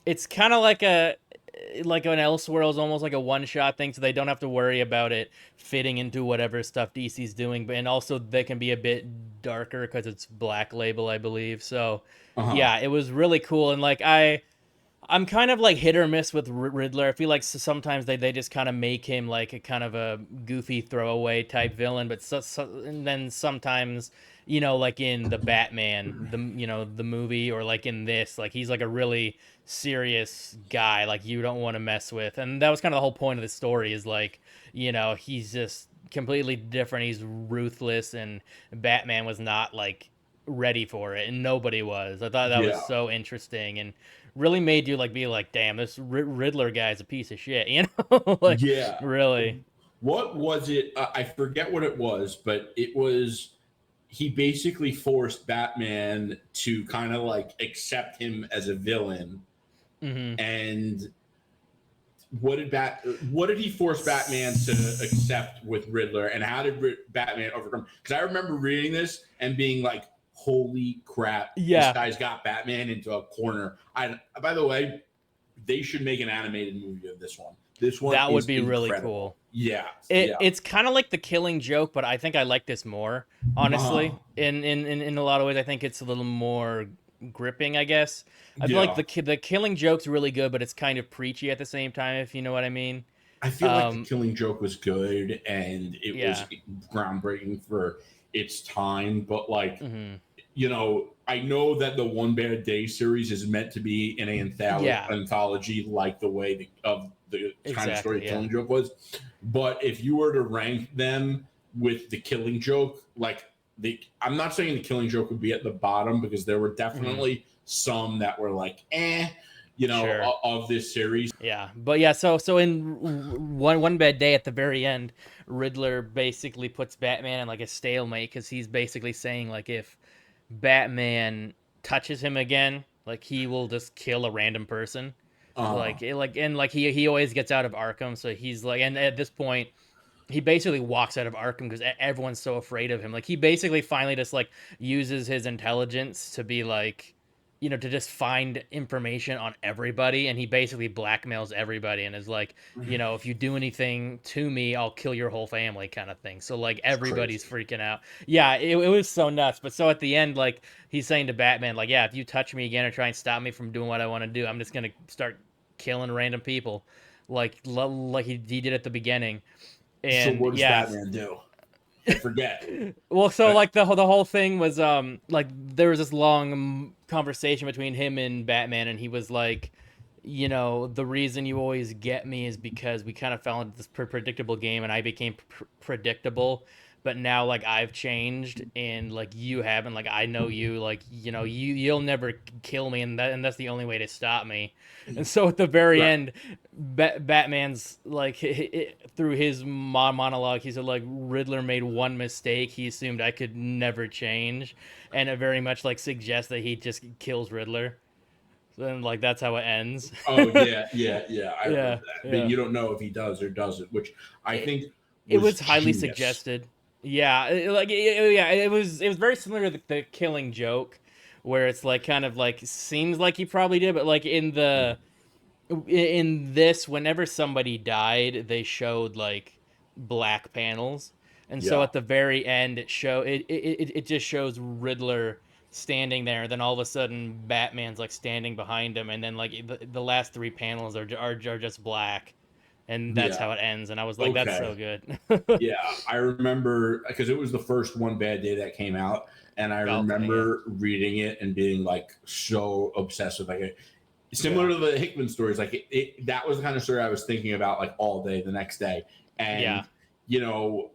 it's kind of like an Elseworlds, almost like a one shot thing, so they don't have to worry about it fitting into whatever stuff DC's doing. But and also they can be a bit darker because it's Black Label, I believe. So Uh huh. yeah, it was really cool. And like I'm kind of like hit or miss with Riddler. I feel like sometimes they just kind of make him like a kind of a goofy throwaway type villain, but and then sometimes, you know, like in the Batman, the movie, or like in this, like he's like a really serious guy, like you don't want to mess with. And that was kind of the whole point of the story is like, you know, he's just completely different. He's ruthless, and Batman was not like ready for it, and nobody was. I thought that was Yeah. so interesting, and really made you like be like, damn, this Riddler guy is a piece of shit, you know? Like, Yeah. really. What was it? I forget what it was, but it was he basically forced Batman to kind of like accept him as a villain. Hmm. And what did he force Batman to accept with Riddler, and how did Batman overcome? Because I remember reading this and being like, holy crap, this Yeah, guy's got Batman into a corner. By the way, they should make an animated movie of this one. This one that would is be really incredible. cool. Yeah, It yeah. it's kind of like the Killing Joke, but I think I like this more, Uh-huh. honestly. In a lot of ways, I think it's a little more gripping, I guess. I feel like Yeah. the Killing Joke's really good, but it's kind of preachy at the same time, if you know what I mean. I feel like the Um, Killing Joke was good and it was yeah. groundbreaking for its time, but like, Hmm. I know that the One Bad Day series is meant to be an Yeah, anthology like the way of the kind of story exactly. Yeah. Killing Joke was. But if you were to rank them with the Killing Joke, like I'm not saying the Killing Joke would be at the bottom because there were Hmm. definitely some that were like, Sure. of this series. Yeah, but yeah, so in one bad day at the very end, Riddler basically puts Batman in like a stalemate because he's basically saying like if Batman touches him again, like he will just kill a random person. Uh, Like he always gets out of Arkham, so he's like, and at this point he basically walks out of Arkham because everyone's so afraid of him. Like he basically finally just like uses his intelligence to be like, to just find information on everybody, and he basically blackmails everybody and is like, if you do anything to me, I'll kill your whole family, kind of thing. So like it's everybody's crazy. freaking out. Yeah, it was so nuts. But so at the end, like he's saying to Batman, like, yeah, if you touch me again or try and stop me from doing what I want to do, I'm just gonna start killing random people, like he did at the beginning. So And what does yeah, Batman do? I forget. well, so Uh, like the whole thing was like there was this long conversation between him and Batman, and he was like, the reason you always get me is because we kind of fell into this predictable game, and I became predictable. But now, like I've changed, and like you haven't. Like I know you. Like you'll never kill me, and that's the only way to stop me. And so at the very right. end, Batman's like through his monologue, he said like Riddler made one mistake. He assumed I could never change, and it very much like suggests that he just kills Riddler. Then like that's how it ends. Oh yeah, yeah, yeah. I Yeah, read that, but yeah. you don't know if he does or doesn't, which I It, think it was was highly genius. suggested. Yeah, yeah. It was very similar to the Killing Joke, where it's like kind of like seems like he probably did, but like in this, whenever somebody died, they showed like black panels, and so Yeah, at the very end it just shows Riddler standing there. Then all of a sudden Batman's like standing behind him, and then like the last three panels are just black, and that's yeah. how it ends. And I was like, that's Okay. so good. Yeah, I remember because it was the first One Bad Day that came out, and I Okay, yeah, remember reading it and being like so obsessed with like similar yeah, to the Hickman stories. Like that was the kind of story I was thinking about like all day the next day, yeah, and you know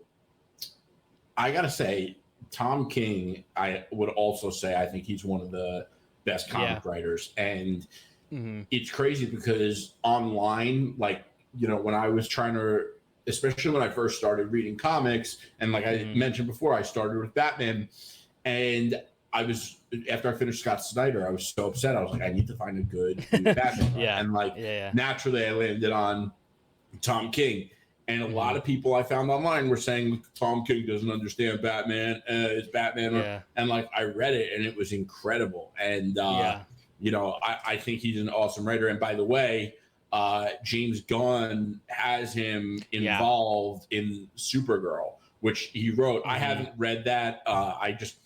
I gotta say, Tom King, I would also say I think he's one of the best yeah. comic writers. And Hmm. it's crazy because online, like, when I was trying to, especially when I first started reading comics, and like I Hmm. mentioned before, I started with Batman. And I was, after I finished Scott Snyder, I was so upset. I was like, I need to find a good new Batman run. Yeah, And like, yeah, naturally, I landed on Tom King. And a yeah. lot Hmm. of people I found online were saying Tom King doesn't understand Batman. It's Batman. Yeah, And like I read it and it was incredible. And, yeah, I think he's an awesome writer. And by the way, James Gunn has him yeah. involved in Supergirl, which he wrote. I Hmm. haven't read that. I just,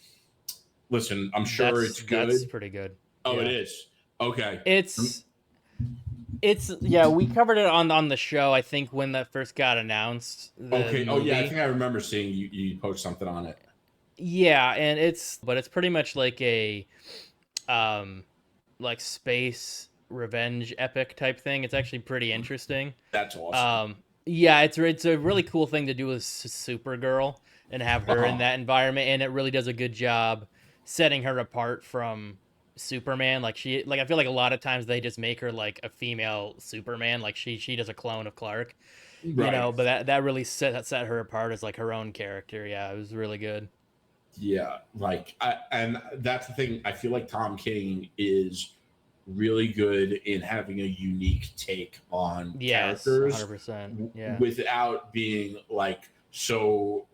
listen, I'm sure That's it's that's good. pretty good. Oh, it Yeah. is. Okay. It's yeah, we covered it on the show, I think, when that first got announced, the Okay. Oh, yeah. I movie. think I remember seeing you post something on it. Yeah, and it's pretty much like a um like space revenge epic type thing. It's actually pretty interesting. That's awesome. Yeah, it's a really cool thing to do with Supergirl and have her in Uh-huh. that environment, and it really does a good job setting her apart from Superman. Like I feel like a lot of times they just make her like a female Superman, like she does a clone of Clark, Right. but that really set her apart as like her own character. Yeah, it was really good. Yeah. And that's the thing. I feel like Tom King is really good in having a unique take on Yes, characters 100%. Yeah. without being like so.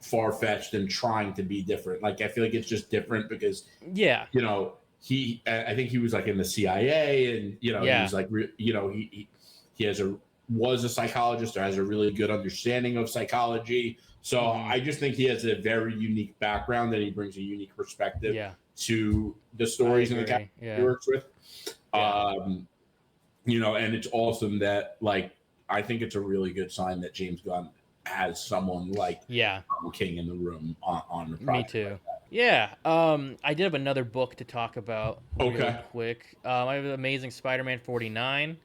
far-fetched and trying to be different. Like, I feel like it's just different because, Yeah. you know, I think he was like in the CIA, and you know, he Yeah. was like, you know, he has a was a psychologist or has a really good understanding of psychology. So Hmm. I just think he has a very unique background, that he brings a unique perspective Yeah. to the I stories and the characters agree. he Yeah. works with. Yeah. Um, you know, and it's awesome that, like, I think it's a really good sign that James Gunn has someone like Yeah. Tom King in the room on the Me project too. like that. Yeah. I did have another book to talk about really Okay. quick. I have Amazing Spider-Man 49.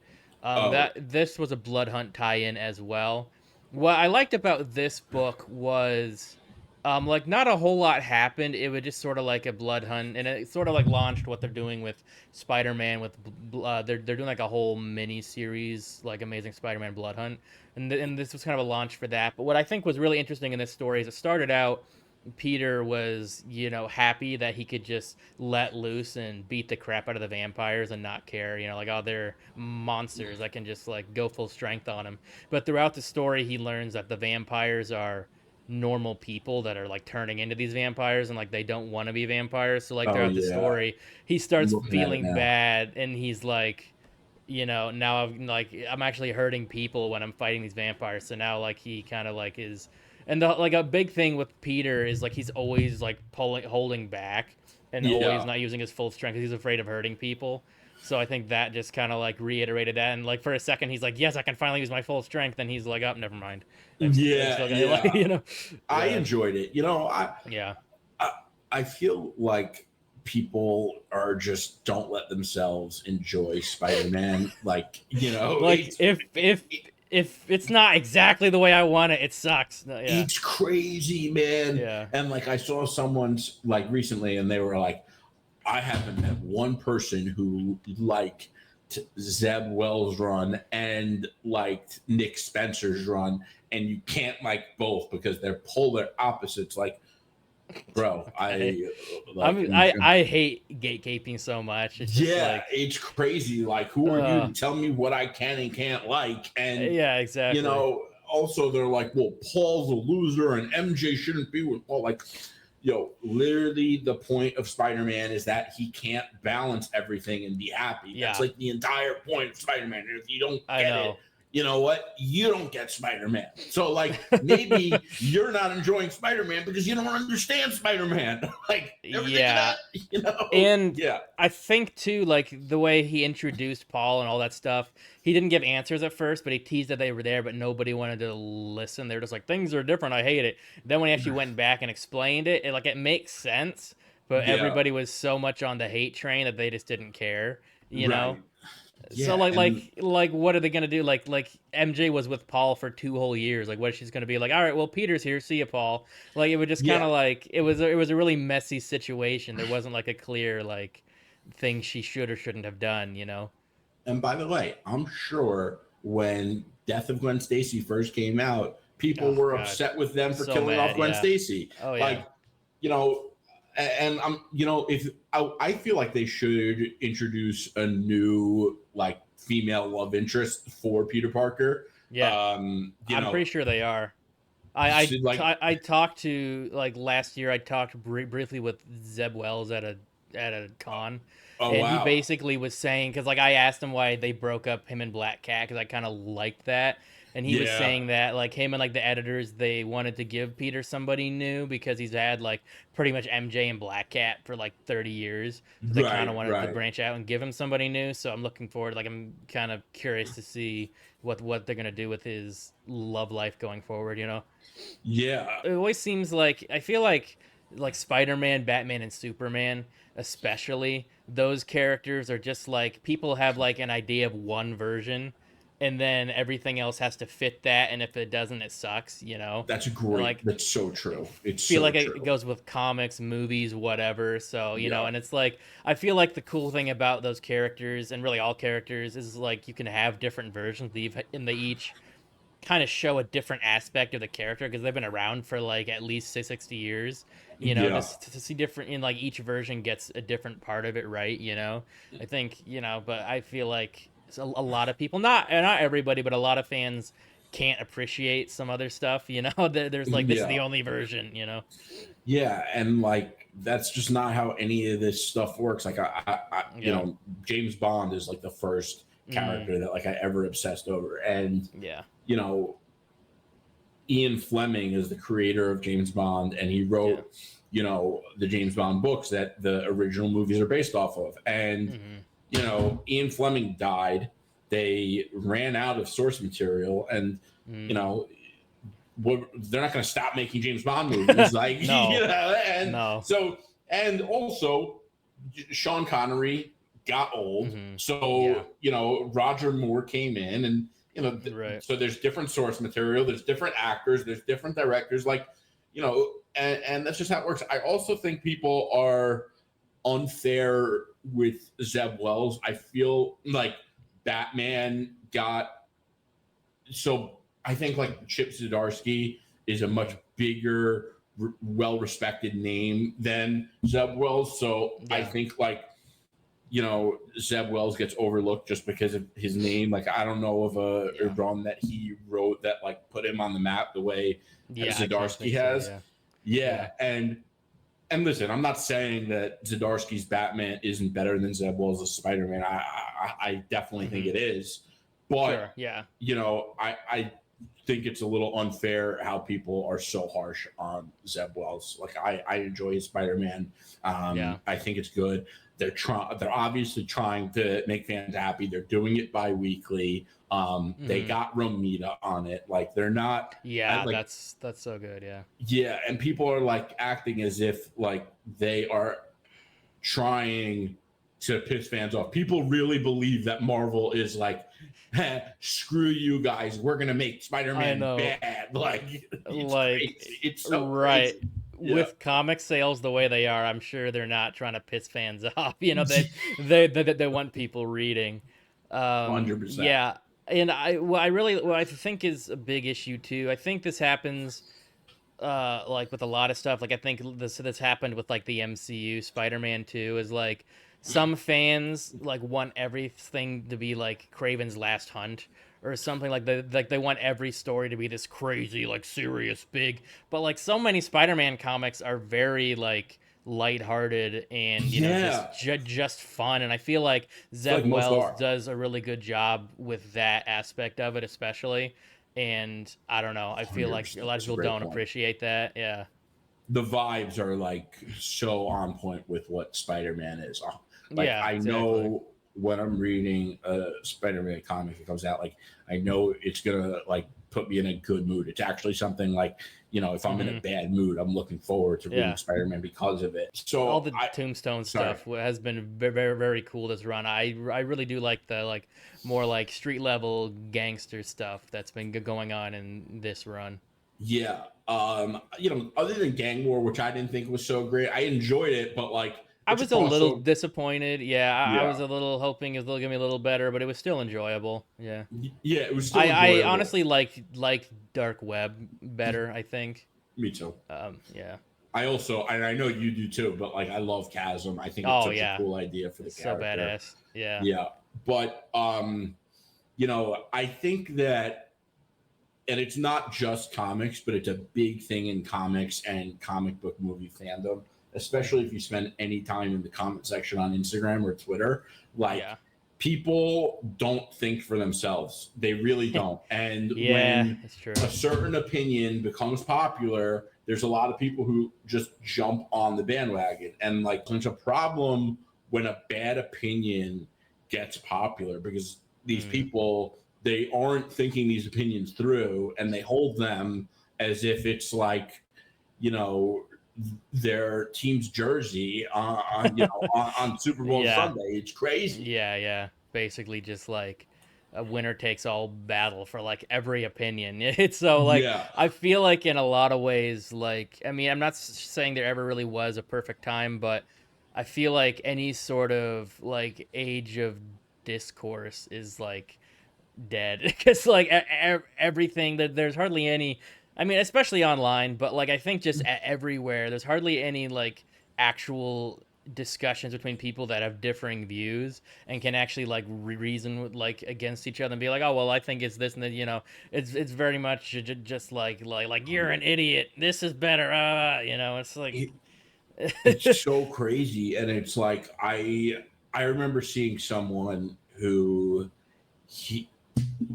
Oh, This was a Blood Hunt tie-in as well. What I liked about this book was, like not a whole lot happened. It was just sort of like a Blood Hunt, and it sort of like launched what they're doing with Spider-Man. They're doing like a whole mini series, like Amazing Spider-Man Blood Hunt, and this was kind of a launch for that. But what I think was really interesting in this story is it started out. Peter was, happy that he could just let loose and beat the crap out of the vampires and not care, like, oh, they're monsters. I can just like go full strength on them. But throughout the story, he learns that the vampires are normal people that are like turning into these vampires, and like they don't want to be vampires. So like oh throughout the yeah. story, he I'm starts looking at it feeling now. bad, and he's like, now I'm actually hurting people when I'm fighting these vampires. So now like he kind of like is, and like a big thing with Peter is like he's always like holding back and always Yeah. not using his full strength because he's afraid of hurting people. So I think that just kind of like reiterated that, and like for a second he's like, yes, I can finally use my full strength, and he's like, oh, never mind, I've Yeah, still got like, yeah. I yeah, enjoyed it. You know, yeah, I I feel like people are just don't let themselves enjoy Spider-Man. Like, you know, like if it's not exactly the way I want it, it sucks. No, yeah, it's crazy, man. yeah. And like, I saw someone's like recently, and they were like, I haven't met one person who liked Zeb Wells' run and liked Nick Spencer's run, and you can't like both because they're polar opposites. Like, bro, Okay. like, I hate gatekeeping so much. It's just yeah, like, it's crazy. Like, who are you uh, to tell me what I can and can't like? And yeah, you exactly. know, also they're like, well, Paul's a loser and MJ shouldn't be with Paul. Like, yo, literally the point of Spider-Man is that he can't balance everything and be happy. That's Yeah, like the entire point of Spider-Man. And if you don't I get it, know. you know what? You don't get Spider-Man. So like, maybe you're not enjoying Spider-Man because you don't understand Spider-Man. Like, ever think of Yeah, that? You know? and Yeah. I think too, like the way he introduced Paul and all that stuff, he didn't give answers at first, but he teased that they were there, but nobody wanted to listen. They were just like, things are different. I hate it. Then when he actually went back and explained it, it makes sense. But Yeah. everybody was so much on the hate train that they just didn't care. You know. Right. So Yeah. And what are they gonna do? Like MJ was with Paul for 2 whole years. Like what is she's gonna be like? All right, well Peter's here. See you, Paul. Like it would just kind yeah. of like it was a really messy situation. There wasn't like a clear like thing she should or shouldn't have done. And by the way, I'm sure when Death of Gwen Stacy first came out, people Oh were God, upset with them for so killing off mad. Gwen Yeah. Stacy. Oh yeah. Like, you know, and I'm, you know, if I feel like they should introduce a new like female love interest for Peter Parker. Yeah. You I'm know, pretty sure they are. I I like, I talked to like last year. I talked briefly with Zeb Wells at a con, oh and he wow, basically was saying because like I asked him why they broke up him and Black Cat because I kind of liked that, and he was yeah, saying that like him and like the editors they wanted to give Peter somebody new because he's had like pretty much MJ and Black Cat for like 30 years, so they kind of right, wanted to right, branch out and give him somebody new. So I'm looking forward. Like I'm kind of curious to see what they're gonna do with his love life going forward. yeah, It always seems like I feel like Spider-Man, Batman and Superman, especially, those characters are just like people have like an idea of one version and then everything else has to fit that, and if it doesn't it sucks. that's And great. like That's so true. It's feel so like it true. goes with comics, movies, whatever. So, Yeah, and it's like I feel like the cool thing about those characters and really all characters is like you can have different versions and they each kind of show a different aspect of the character because they've been around for like at least 60 years, yeah, just to see different in like each version gets a different part of it right. I think, but I feel like a lot of people, not everybody, but a lot of fans can't appreciate some other stuff, you know. There's like, this is the Yeah. only version, you know. Yeah, and like that's just not how any of this stuff works. Like Yeah. James Bond is like the first Mm, character that like I ever obsessed over, and yeah. you know, Ian Fleming is the creator of James Bond, and he Yeah. wrote, the James Bond books that the original movies are based off of. And Hmm. Ian Fleming died. They ran out of source material, and you Mm. know, they're not going to stop making James Bond movies, like No. and No. so and also Sean Connery got old, Hmm. Yeah. so Roger Moore came in, and Right. so there's different source material, there's different actors, there's different directors, like and that's just how it works. I also think people are unfair with Zeb Wells. I feel like Batman got so I think like Chip Zdarsky is a much Hmm. bigger, well-respected name than Zeb Wells. So I Yeah. think like Zeb Wells gets overlooked just because of his name. Like I don't know of a Yeah. run that he wrote that like put him on the map the way Yeah, I can't Zdarsky think so. has. Yeah. Yeah. Yeah, and listen, I'm not saying that Zdarsky's Batman isn't better than Zeb Wells' Spider-Man. I definitely think Hmm. it is, but Sure. Yeah. I think it's a little unfair how people are so harsh on Zeb Wells. Like I enjoy Spider-Man. Yeah. I think it's good. They're obviously trying to make fans happy. They're doing it bi-weekly. They Hmm. got Romita on it. Like they're not Yeah, like that's so good. Yeah. yeah, and people are like acting as if like they are trying to piss fans off. People really believe that Marvel is like, screw you guys, we're gonna make I Spider-Man know. bad. Like it's crazy. Like, It's so right. crazy. Yeah. With comic sales the way they are, I'm sure they're not trying to piss fans off. You know, they want people reading. 100%. Yeah, and what I think is a big issue too. I think this happens like with a lot of stuff. Like I think this happened with like the MCU Spider-Man 2 is like some fans like want everything to be like Craven's Last Hunt or something. Like they want every story to be this crazy, like serious, big. But like so many Spider-Man comics are very like lighthearted and Yeah. just fun, and I feel like I feel Zeb like most Wells are. does a really good job with that aspect of it, especially. And I don't know, I feel like a 100%. lot of That's a people great don't point. appreciate that. Yeah. The vibes are like so on point with what Spider-Man is. Like Yeah, I exactly. know when I'm reading a Spider-Man comic that comes out, like I know it's gonna like put me in a good mood. It's actually something like if I'm in a Hmm. bad mood, I'm looking forward to reading Yeah. Spider-Man because of it. All So the I Tombstone sorry. stuff has been very, very, very cool this run. I really do like the like more like street level gangster stuff that's been going on in this run. Yeah. Other than Gang War, which I didn't think was so great, I enjoyed it, but like I it's a was a little crossover. disappointed. Yeah, I Yeah. was a little hoping it was gonna be a little better, but it was still enjoyable. Yeah. Yeah, it was still I enjoyable. honestly like Dark Web better, I think. Me too. Yeah. I also, and I know you do too, but like I love Chasm. I think it's Oh such a yeah. cool idea for the It's so character. badass. Yeah. Yeah. But I think that and it's not just comics, but it's a big thing in comics and comic book movie fandom, especially if you spend any time in the comment section on Instagram or Twitter. Like, Yeah. people don't think for themselves. They really don't. And Yeah, when it's true. a certain opinion becomes popular, there's a lot of people who just jump on the bandwagon. And like, there's a problem when a bad opinion gets popular because these Mm. people they aren't thinking these opinions through and they hold them as if it's like you know their team's jersey on Super Bowl Yeah. Sunday. It's crazy. Yeah, yeah. Basically just like a winner takes all battle for like every opinion. It's so like Yeah, I feel like in a lot of ways like I mean, I'm not saying there ever really was a perfect time, but I feel like any sort of like age of discourse is like dead because like everything that there's hardly any. I mean, especially online, but like I think just everywhere there's hardly any like actual discussions between people that have differing views and can actually like reason with, like against each other and be like, oh well, I think it's this, and then it's very much just like you're an idiot. This is better. It's like it, it's so crazy, and it's like I remember seeing someone who he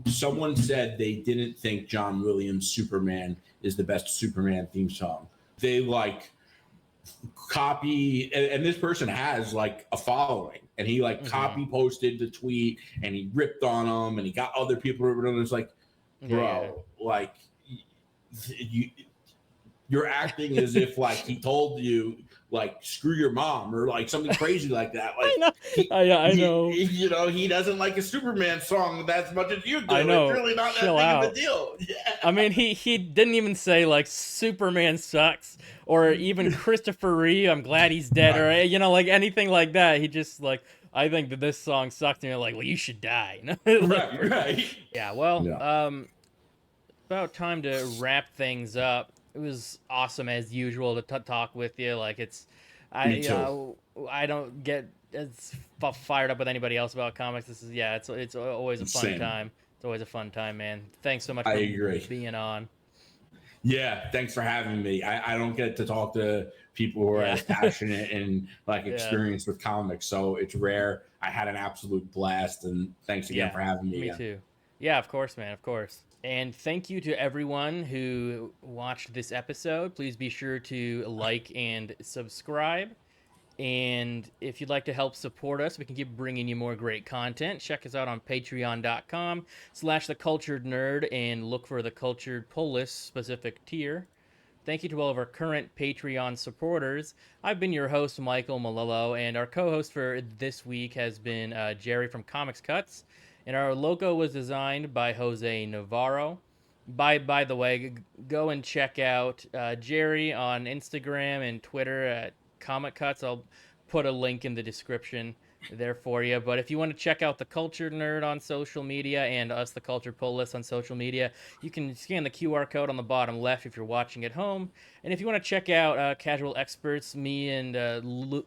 someone said they didn't think John Williams' Superman is the best Superman theme song. They like copy, and this person has like a following, and he like mhm. copy posted the tweet, and he ripped on them, and he got other people to rip on him. It's like, Yeah, bro, like you you're acting as if like he told you like screw your mom or like something crazy like that. I Like know. I know. he doesn't like a Superman song as much as you I do. It's know. really not that Chill big of a out. deal. I mean, he didn't even say like Superman sucks or even Christopher Reeve, I'm glad he's dead, or Right, like anything like that. He just like, I think that this song sucks, and you're like, well, you should die. Like, right, right. yeah. Well, Yeah, about time to wrap things up. It was awesome as usual to talk with you. Like me too. I don't get as fired up with anybody else about comics. This is yeah, it's always a fun Same. time. It's always a fun time, man. Thanks so much I for agree. being on. Yeah, thanks for having me. I don't get to talk to people who are Yeah. as passionate and like Yeah. experienced with comics, so it's rare. I had an absolute blast, and thanks again Yeah. for having me Me again. too. Yeah, of course, man. Of course. And thank you to everyone who watched this episode. Please be sure to like and subscribe. And if you'd like to help support us, we can keep bringing you more great content. Check us out on patreon.com/theculturednerd and look for the Cultured Pull List specific tier. Thank you to all of our current Patreon supporters. I've been your host, Michael Malillo, and our co host for this week has been Jerry from ComicsCuts. And our logo was designed by Jose Navarro. By the way, go and check out Jerry on Instagram and Twitter at Comic Cuts. I'll put a link in the description there for you. But if you want to check out the Cultured Nerd on social media and us, the Cultured Pull List on social media, you can scan the QR code on the bottom left if you're watching at home. And if you want to check out Casual Experts, me and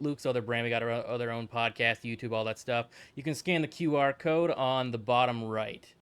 Luke's other brand, we got our other own podcast, YouTube, all that stuff. You can scan the QR code on the bottom right.